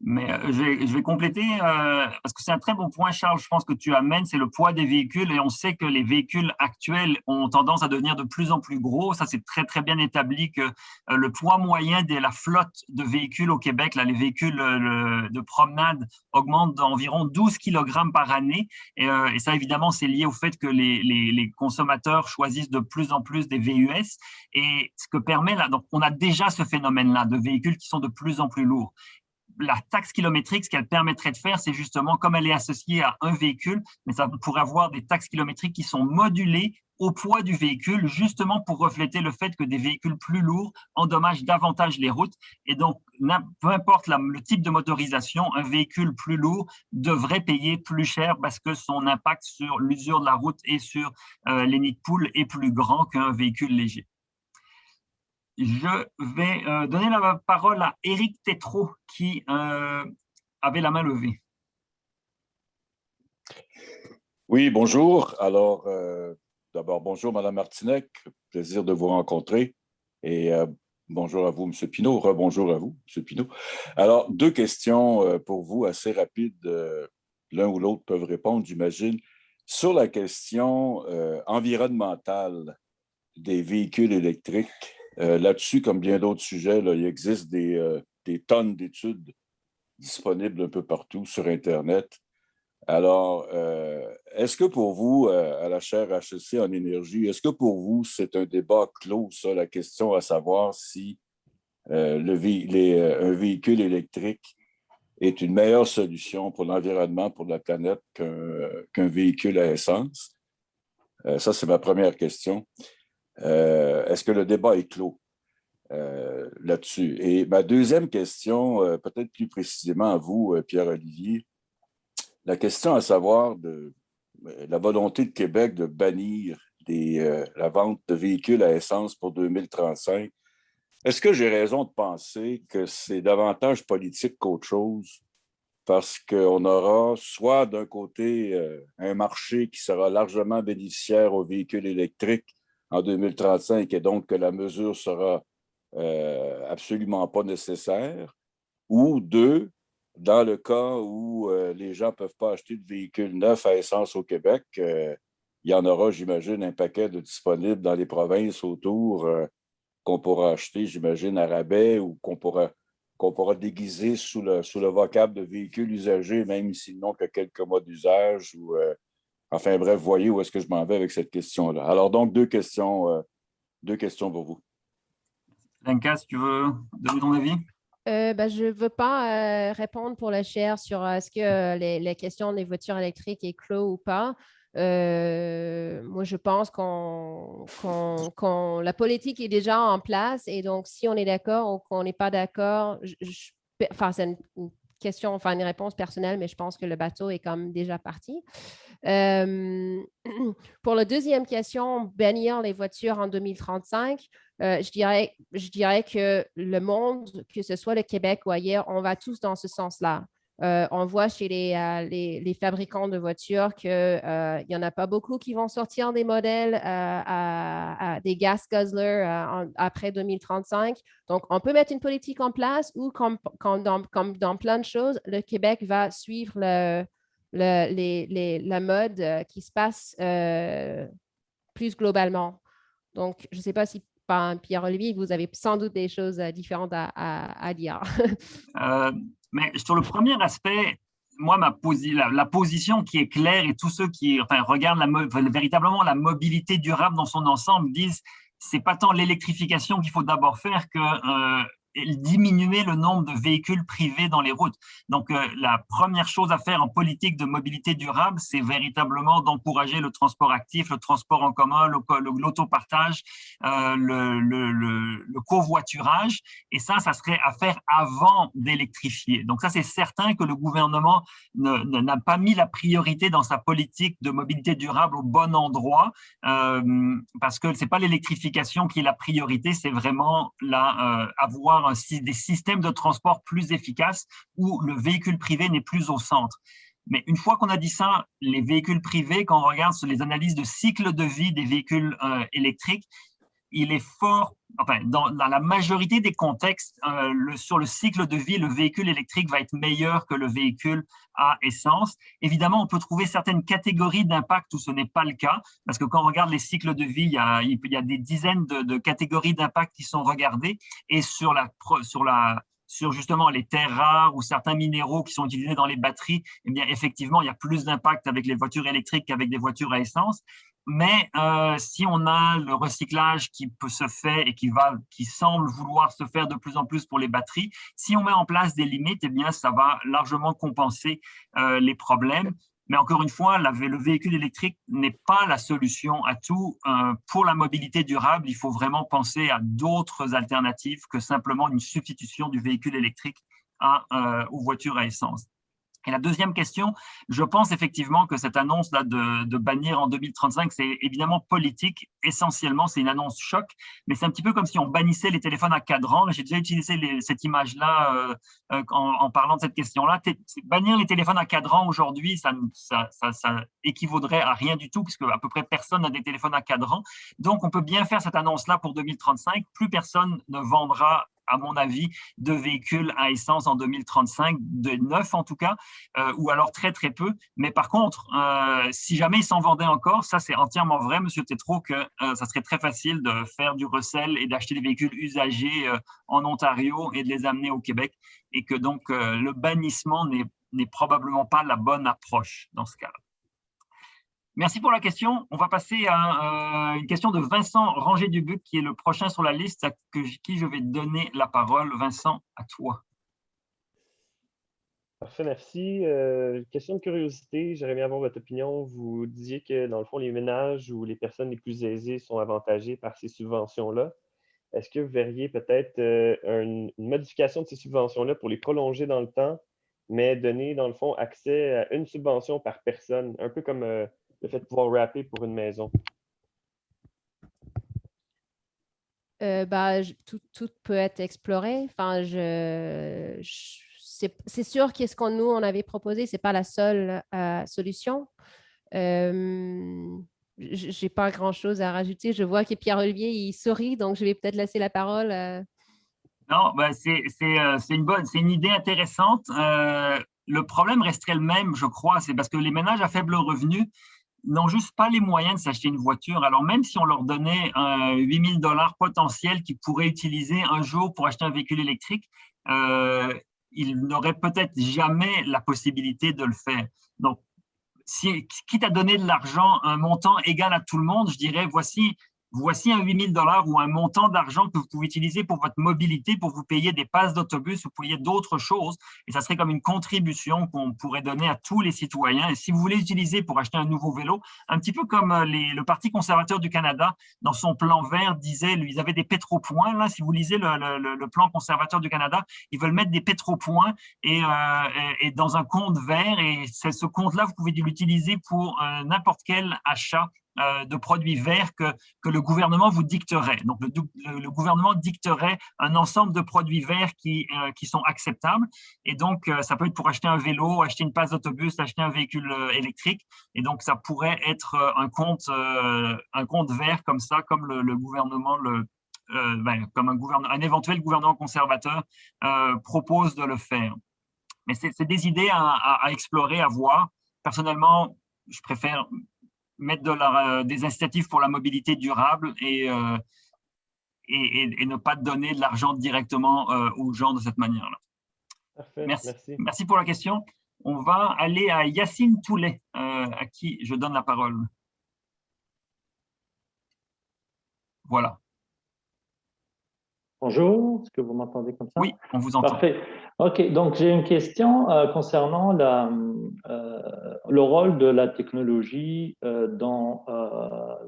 Mais je vais compléter parce que c'est un très bon point, Charles. Je pense que tu amènes, c'est le poids des véhicules et on sait que les véhicules actuels ont tendance à devenir de plus en plus gros. Ça, c'est très, très bien établi que le poids moyen de la flotte de véhicules au Québec, là, les véhicules de promenade augmentent d'environ 12 kg par année. Et ça, évidemment, c'est lié au fait que les consommateurs choisissent de plus en plus des VUS. Et ce que permet là, donc on a déjà ce phénomène-là de véhicules qui sont de plus en plus lourds. La taxe kilométrique, ce qu'elle permettrait de faire, c'est justement, comme elle est associée à un véhicule, mais ça pourrait avoir des taxes kilométriques qui sont modulées au poids du véhicule, justement pour refléter le fait que des véhicules plus lourds endommagent davantage les routes. Et donc, peu importe le type de motorisation, un véhicule plus lourd devrait payer plus cher parce que son impact sur l'usure de la route et sur les nids de poules est plus grand qu'un véhicule léger. Je vais donner la parole à Éric Tétrault qui avait la main levée. Oui, bonjour. Alors, d'abord, bonjour, Mme Martinec. Plaisir de vous rencontrer. Et bonjour à vous, M. Pinault. Rebonjour à vous, M. Pinault. Alors, deux questions pour vous, assez rapides. L'un ou l'autre peuvent répondre, j'imagine. Sur la question environnementale des véhicules électriques, là-dessus, comme bien d'autres sujets, là, il existe des tonnes d'études disponibles un peu partout sur Internet. Alors, est-ce que pour vous, à la chaire HEC en énergie, est-ce que pour vous, c'est un débat clos, ça, la question à savoir si un véhicule électrique est une meilleure solution pour l'environnement, pour la planète qu'un véhicule à essence? Ça, c'est ma première question. Est-ce que le débat est clos là-dessus? Et ma deuxième question, peut-être plus précisément à vous, Pierre-Olivier, la question à savoir de la volonté de Québec de bannir la vente de véhicules à essence pour 2035. Est-ce que j'ai raison de penser que c'est davantage politique qu'autre chose? Parce qu'on aura soit d'un côté un marché qui sera largement bénéficiaire aux véhicules électriques en 2035 et donc que la mesure sera absolument pas nécessaire, ou deux, dans le cas où les gens ne peuvent pas acheter de véhicules neufs à essence au Québec, il y en aura, j'imagine, un paquet de disponibles dans les provinces autour qu'on pourra acheter, j'imagine, à rabais ou qu'on pourra déguiser sous le vocable de véhicules usagés, même s'ils n'ont que quelques mois d'usage. Enfin, bref, voyez où est-ce que je m'en vais avec cette question-là. Alors, donc, deux questions pour vous. Lenka, si tu veux donner ton avis? Je ne veux pas répondre pour la chaire sur est-ce que les questions des voitures électriques est clos ou pas. Moi, je pense la politique est déjà en place et donc si on est d'accord ou qu'on n'est pas d'accord, enfin, c'est une question, enfin une réponse personnelle, mais je pense que le bateau est comme déjà parti. Pour la deuxième question, bannir les voitures en 2035, je dirais que le monde, que ce soit le Québec ou ailleurs, on va tous dans ce sens-là. On voit chez les fabricants de voitures qu'il n'y en a pas beaucoup qui vont sortir des modèles des gas guzzlers après 2035. Donc, on peut mettre une politique en place ou comme dans plein de choses, le Québec va suivre la mode qui se passe plus globalement. Donc, je ne sais pas si Pierre-Olivier, vous avez sans doute des choses différentes à dire. Mais sur le premier aspect, moi, la position qui est claire et tous ceux qui regardent véritablement la mobilité durable dans son ensemble disent c'est pas tant l'électrification qu'il faut d'abord faire que diminuer le nombre de véhicules privés dans les routes. Donc, la première chose à faire en politique de mobilité durable, c'est véritablement d'encourager le transport actif, le transport en commun, l'autopartage, le covoiturage. Et ça serait à faire avant d'électrifier. Donc, ça, c'est certain que le gouvernement n'a pas mis la priorité dans sa politique de mobilité durable au bon endroit, parce que c'est pas l'électrification qui est la priorité, c'est vraiment avoir des systèmes de transport plus efficaces où le véhicule privé n'est plus au centre. Mais une fois qu'on a dit ça, les véhicules privés, quand on regarde sur les analyses de cycle de vie des véhicules électriques, il est fort, dans la majorité des contextes, sur le cycle de vie, le véhicule électrique va être meilleur que le véhicule à essence. Évidemment, on peut trouver certaines catégories d'impact où ce n'est pas le cas, parce que quand on regarde les cycles de vie, il y a des dizaines de catégories d'impact qui sont regardées, et sur justement les terres rares ou certains minéraux qui sont utilisés dans les batteries, eh bien, effectivement, il y a plus d'impact avec les voitures électriques qu'avec des voitures à essence. Mais si on a le recyclage qui peut se faire et qui semble vouloir se faire de plus en plus pour les batteries, si on met en place des limites, eh bien, ça va largement compenser les problèmes. Mais encore une fois, le véhicule électrique n'est pas la solution à tout. Pour la mobilité durable, il faut vraiment penser à d'autres alternatives que simplement une substitution du véhicule électrique aux voitures à essence. Et la deuxième question, je pense effectivement que cette annonce-là de bannir en 2035, c'est évidemment politique. Essentiellement, c'est une annonce choc, mais c'est un petit peu comme si on bannissait les téléphones à cadran. J'ai déjà utilisé cette image-là en parlant de cette question-là. Bannir les téléphones à cadran aujourd'hui, ça équivaudrait à rien du tout, puisque à peu près personne n'a des téléphones à cadran. Donc, on peut bien faire cette annonce-là pour 2035. Plus personne ne vendra, à mon avis, de véhicules à essence en 2035, de neuf en tout cas, ou alors très très peu. Mais par contre, si jamais ils s'en vendaient encore, ça c'est entièrement vrai, Monsieur Tétrault, que ça serait très facile de faire du recel et d'acheter des véhicules usagés en Ontario et de les amener au Québec, et que donc le bannissement n'est probablement pas la bonne approche dans ce cas-là. Merci pour la question. On va passer à une question de Vincent Ranger-Dubuc, qui est le prochain sur la liste, à qui je vais donner la parole. Vincent, à toi. Parfait, merci. Question de curiosité, j'aimerais bien avoir votre opinion. Vous disiez que, dans le fond, les ménages ou les personnes les plus aisées sont avantagées par ces subventions-là. Est-ce que vous verriez peut-être une modification de ces subventions-là pour les prolonger dans le temps, mais donner, dans le fond, accès à une subvention par personne, un peu comme le fait de pouvoir wrapper pour une maison? Tout peut être exploré. Enfin, c'est sûr que ce qu'on nous on avait proposé, c'est pas la seule solution. J'ai pas grand-chose à rajouter. Je vois que Pierre-Olivier il sourit, donc je vais peut-être laisser la parole. Non, c'est une idée intéressante. Le problème resterait le même, je crois. C'est parce que les ménages à faible revenu, n'ont juste pas les moyens de s'acheter une voiture. Alors, même si on leur donnait 8 000 $ potentiels qu'ils pourraient utiliser un jour pour acheter un véhicule électrique, ils n'auraient peut-être jamais la possibilité de le faire. Donc, quitte à donner de l'argent, un montant égal à tout le monde, je dirais, voici un 8 000 $ ou un montant d'argent que vous pouvez utiliser pour votre mobilité, pour vous payer des passes d'autobus, vous payer d'autres choses. Et ça serait comme une contribution qu'on pourrait donner à tous les citoyens. Et si vous voulez l'utiliser pour acheter un nouveau vélo, un petit peu comme le Parti conservateur du Canada, dans son plan vert, disait, ils avaient des pétropoints. Là, si vous lisez le plan conservateur du Canada, ils veulent mettre des pétropoints et dans un compte vert. Et ce compte-là, vous pouvez l'utiliser pour n'importe quel achat de produits verts que le gouvernement vous dicterait. Donc, le gouvernement dicterait un ensemble de produits verts qui sont acceptables. Et donc, ça peut être pour acheter un vélo, acheter une passe d'autobus, acheter un véhicule électrique. Et donc, ça pourrait être un compte vert comme ça, comme le gouvernement comme un éventuel gouvernement conservateur propose de le faire. Mais c'est des idées à explorer, à voir. Personnellement, je préfère mettre des incitatifs pour la mobilité durable et ne pas donner de l'argent directement aux gens de cette manière-là. Parfait, merci pour la question. On va aller à Yacine Toulet, à qui je donne la parole. Voilà. Bonjour, est-ce que vous m'entendez comme ça? Oui, on vous entend. Parfait. OK, donc j'ai une question concernant le rôle de la technologie dans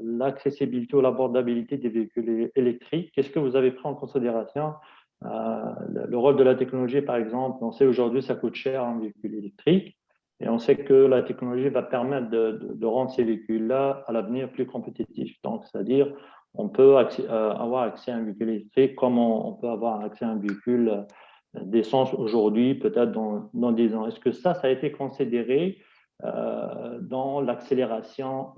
l'accessibilité ou l'abordabilité des véhicules électriques. Qu'est-ce que vous avez pris en considération? Le rôle de la technologie, par exemple, on sait aujourd'hui ça coûte cher un véhicule électrique et on sait que la technologie va permettre de rendre ces véhicules-là à l'avenir plus compétitifs. Donc, c'est-à-dire on peut avoir accès à un véhicule électrique comme on peut avoir accès à un véhicule d'essence aujourd'hui, peut-être dans 10 ans. Est-ce que ça a été considéré dans l'accélération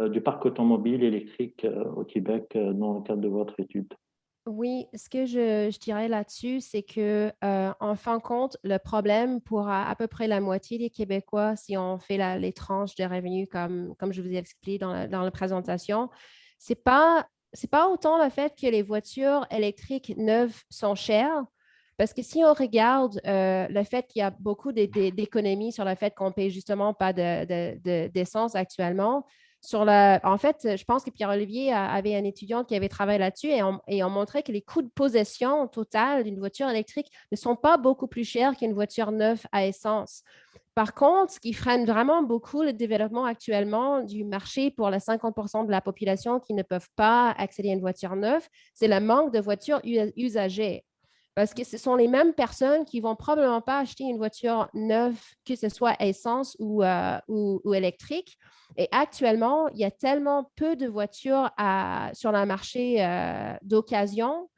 du parc automobile électrique au Québec dans le cadre de votre étude? Oui, ce que je dirais là-dessus, c'est que, en fin de compte, le problème pour à peu près la moitié des Québécois, si on fait les tranches de revenus comme je vous ai expliqué dans la présentation, c'est pas autant le fait que les voitures électriques neuves sont chères, parce que si on regarde le fait qu'il y a beaucoup d'économies sur le fait qu'on ne paye justement pas d'essence actuellement, en fait, je pense que Pierre-Olivier avait un étudiant qui avait travaillé là-dessus et on montrait que les coûts de possession total d'une voiture électrique ne sont pas beaucoup plus chers qu'une voiture neuve à essence. Par contre, ce qui freine vraiment beaucoup le développement actuellement du marché pour les 50% de la population qui ne peuvent pas accéder à une voiture neuve, c'est le manque de voitures usagées. Parce que ce sont les mêmes personnes qui ne vont probablement pas acheter une voiture neuve, que ce soit essence ou électrique. Et actuellement, il y a tellement peu de voitures sur le marché d'occasion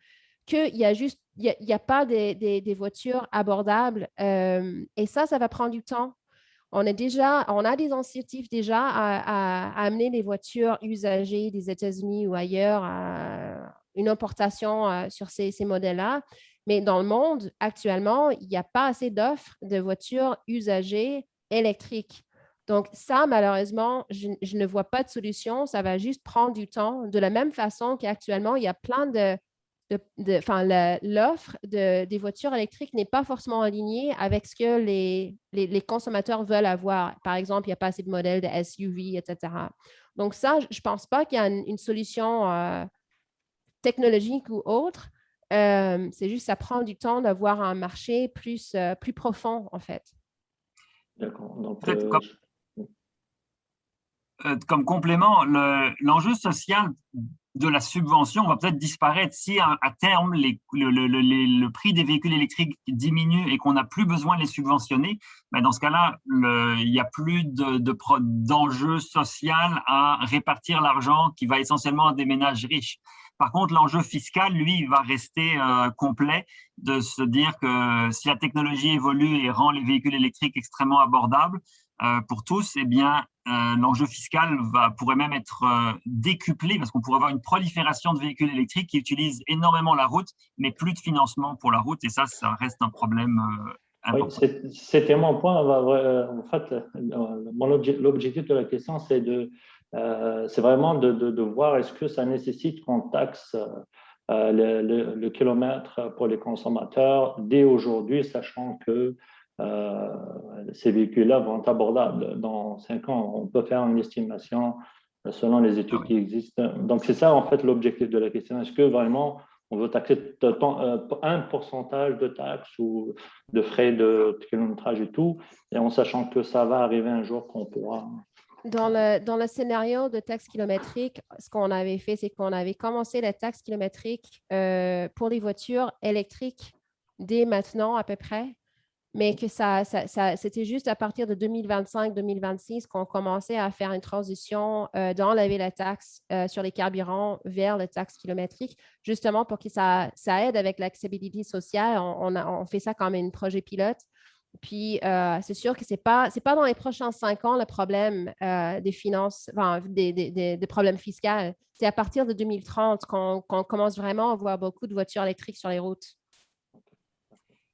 qu'il n'y a pas des voitures abordables. Et ça va prendre du temps. On a des incitatifs déjà à amener les voitures usagées des États-Unis ou ailleurs, une importation sur ces modèles-là. Mais dans le monde, actuellement, il n'y a pas assez d'offres de voitures usagées électriques. Donc, ça, malheureusement, je ne vois pas de solution. Ça va juste prendre du temps. De la même façon qu'actuellement, il y a plein l'offre des voitures électriques n'est pas forcément alignée avec ce que les consommateurs veulent avoir. Par exemple, il n'y a pas assez de modèles de SUV, etc. Donc, ça, je ne pense pas qu'il y a une solution technologique ou autre. C'est juste ça prend du temps d'avoir un marché plus profond, en fait. D'accord. Donc, comme complément, l'enjeu social de la subvention va peut-être disparaître si à terme le prix des véhicules électriques diminue et qu'on n'a plus besoin de les subventionner. Ben dans ce cas-là, il n'y a plus d'enjeu social à répartir l'argent qui va essentiellement à des ménages riches. Par contre, l'enjeu fiscal, lui, va rester complet, de se dire que si la technologie évolue et rend les véhicules électriques extrêmement abordables pour tous, eh bien, l'enjeu fiscal pourrait même être décuplé parce qu'on pourrait avoir une prolifération de véhicules électriques qui utilisent énormément la route, mais plus de financement pour la route. Et ça reste un problème Oui, c'était mon point. En fait, l'objectif de la question, c'est vraiment de voir est-ce que ça nécessite qu'on taxe le kilomètre pour les consommateurs dès aujourd'hui, sachant que ces véhicules-là vont être abordables. Dans 5 ans, on peut faire une estimation selon les études qui existent. Donc, c'est ça, en fait, l'objectif de la question. Est-ce que vraiment on veut taxer un pourcentage de taxes ou de frais de kilométrage et tout, et en sachant que ça va arriver un jour qu'on pourra… Dans le scénario de taxe kilométrique, ce qu'on avait fait, c'est qu'on avait commencé la taxe kilométrique pour les voitures électriques dès maintenant à peu près, mais que c'était juste à partir de 2025-2026 qu'on commençait à faire une transition d'enlever la taxe sur les carburants vers la taxe kilométrique, justement pour que ça aide avec l'accessibilité sociale. On fait ça comme un projet pilote. Puis, c'est sûr que ce n'est pas dans les prochains 5 ans le problème des finances, enfin, des problèmes fiscaux. C'est à partir de 2030 qu'on commence vraiment à voir beaucoup de voitures électriques sur les routes.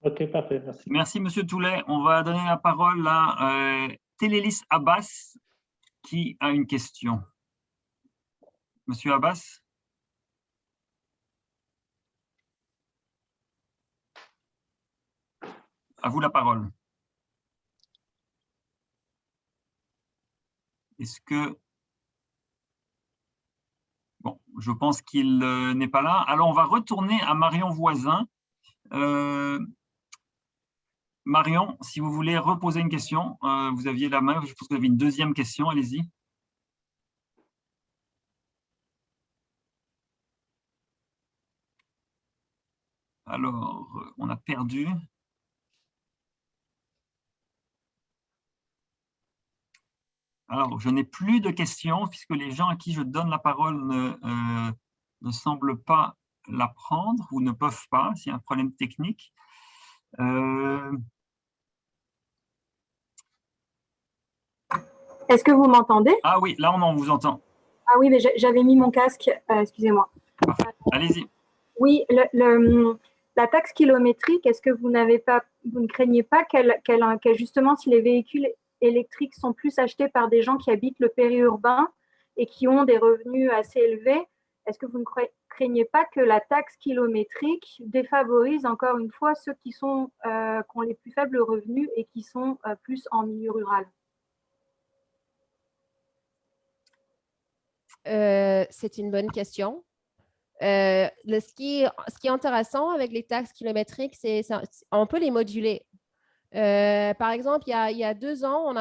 OK, parfait, merci. Merci, Monsieur Toulet. On va donner la parole à Télélis Abbas, qui a une question. Monsieur Abbas? À vous la parole. Est-ce que… Bon, je pense qu'il n'est pas là. Alors, on va retourner à Marion Voisin. Marion, si vous voulez reposer une question, vous aviez la main, je pense que vous avez une deuxième question, allez-y. Alors, on a perdu. Alors, je n'ai plus de questions puisque les gens à qui je donne la parole ne semblent pas la prendre ou ne peuvent pas, s'il y a un problème technique. Est-ce que vous m'entendez? Ah oui, là on vous entend. Ah oui, mais j'avais mis mon casque, excusez-moi. Allez-y. Oui, la taxe kilométrique, est-ce que vous ne craignez pas qu'elle justement, si les véhicules électriques sont plus achetés par des gens qui habitent le périurbain et qui ont des revenus assez élevés, est-ce que vous ne craignez pas que la taxe kilométrique défavorise encore une fois ceux qui ont les plus faibles revenus et qui sont plus en milieu rural? C'est une bonne question. Ce qui est intéressant avec les taxes kilométriques, c'est qu'on peut les moduler. Par exemple, il y a 2 ans,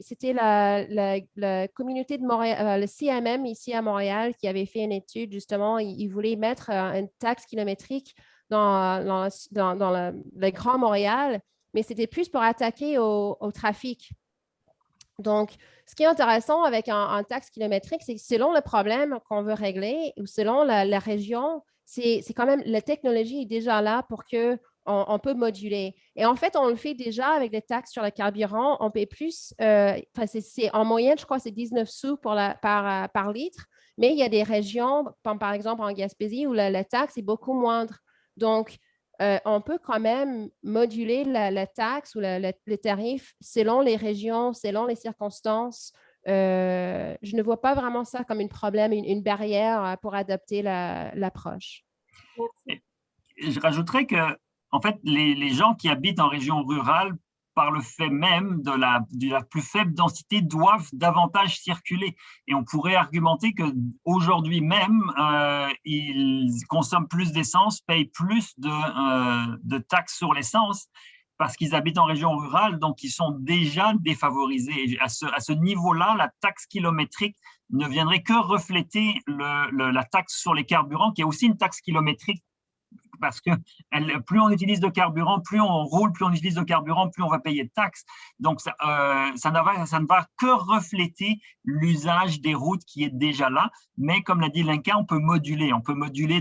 c'était la communauté de Montréal, le CMM ici à Montréal, qui avait fait une étude, justement, ils voulaient mettre une taxe kilométrique dans le Grand Montréal, mais c'était plus pour attaquer au trafic. Donc, ce qui est intéressant avec un taxe kilométrique, c'est que selon le problème qu'on veut régler ou selon la région, c'est quand même, la technologie est déjà là pour qu'on peut moduler. Et en fait, on le fait déjà avec les taxes sur le carburant. On paie plus, en moyenne, je crois, c'est 19 sous par litre, mais il y a des régions, comme par exemple en Gaspésie, où la taxe est beaucoup moindre. Donc, on peut quand même moduler la taxe ou le tarif selon les régions, selon les circonstances. Je ne vois pas vraiment ça comme un problème, une barrière pour adopter l'approche. Je rajouterais que, en fait, les gens qui habitent en région rurale, par le fait même de la plus faible densité, doivent davantage circuler. Et on pourrait argumenter qu'aujourd'hui même, ils consomment plus d'essence, payent plus de taxes sur l'essence parce qu'ils habitent en région rurale, donc ils sont déjà défavorisés. Et à ce niveau-là, la taxe kilométrique ne viendrait que refléter la taxe sur les carburants, qui est aussi une taxe kilométrique, parce que plus on utilise de carburant, plus on roule, plus on utilise de carburant, plus on va payer de taxes. Donc, ça ne va que refléter l'usage des routes qui est déjà là. Mais comme l'a dit Lenka, on peut moduler.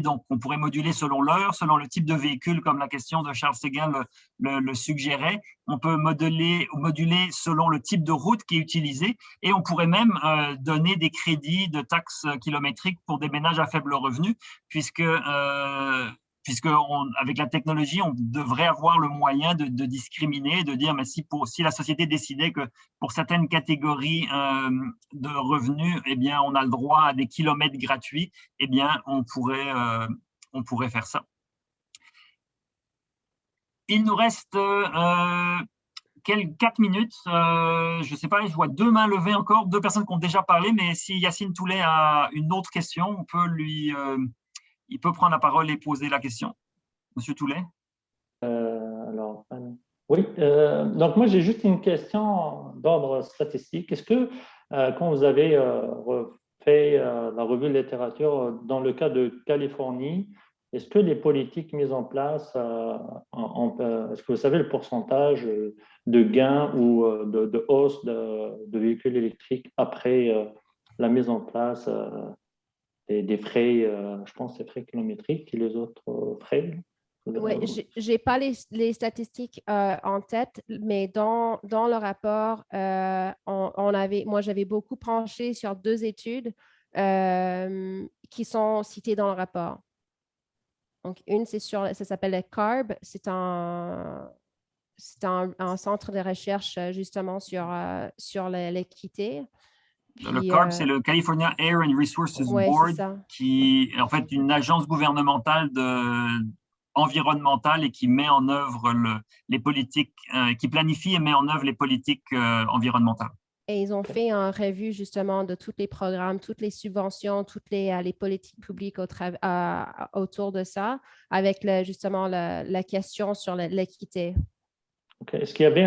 Donc on pourrait moduler selon l'heure, selon le type de véhicule, comme la question de Charles Séguin le suggérait. On peut moduler selon le type de route qui est utilisé. Et on pourrait même donner des crédits de taxes kilométriques pour des ménages à faible revenu, puisque avec la technologie, on devrait avoir le moyen de discriminer, de dire, mais si la société décidait que pour certaines catégories de revenus, eh bien, on a le droit à des kilomètres gratuits, eh bien, on pourrait faire ça. Il nous reste 4 minutes. Je ne sais pas, je vois 2 mains levées encore, 2 personnes qui ont déjà parlé, mais si Yacine Toulet a une autre question, il peut prendre la parole et poser la question. Monsieur Toulet? Oui, donc moi j'ai juste une question d'ordre statistique. Est-ce que quand vous avez refait la revue de littérature dans le cas de Californie, est-ce que les politiques mises en place, est-ce que vous savez le pourcentage de gains ou de hausse de véhicules électriques après la mise en place des frais, je pense, les frais kilométriques et les autres frais? Oui, je n'ai pas les statistiques en tête, mais dans le rapport, moi, j'avais beaucoup penché sur 2 études qui sont citées dans le rapport. Donc, une, ça s'appelle le CARB. C'est un centre de recherche justement sur l'équité. Le CARB, c'est le California Air and Resources Board, qui est en fait une agence gouvernementale environnementale et qui met en œuvre les politiques, qui planifie et met en œuvre les politiques environnementales. Et ils ont fait une revue justement de tous les programmes, toutes les subventions, toutes les politiques publiques autour de ça, avec justement la question sur l'équité. Okay. Est-ce qu'il y avait,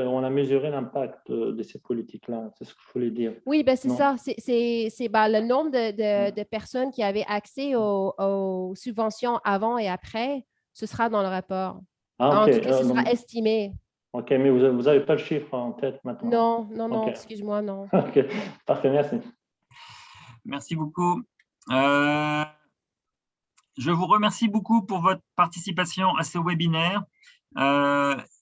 on a mesuré l'impact de ces politiques-là? C'est ce que je voulais dire. Oui, ben c'est ça. C'est le nombre de personnes qui avaient accès aux subventions avant et après, ce sera dans le rapport. En tout cas, ce sera estimé. OK, mais vous n'avez pas le chiffre en tête maintenant? Non, excuse-moi, non. OK, parfait, merci. Merci beaucoup. Je vous remercie beaucoup pour votre participation à ce webinaire.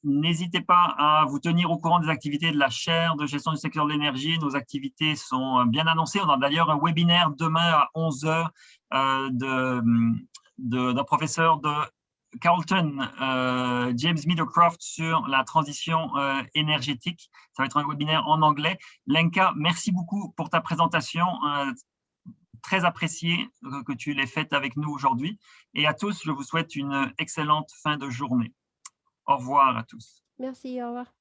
N'hésitez pas à vous tenir au courant des activités de la chaire de gestion du secteur de l'énergie. Nos activités sont bien annoncées. On a d'ailleurs un webinaire demain à 11h d'un professeur de Carleton, James Meadowcroft, sur la transition énergétique. Ça va être un webinaire en anglais. Lenka, merci beaucoup pour ta présentation. Très apprécié que tu l'aies faite avec nous aujourd'hui. Et à tous, je vous souhaite une excellente fin de journée. Au revoir à tous. Merci, au revoir.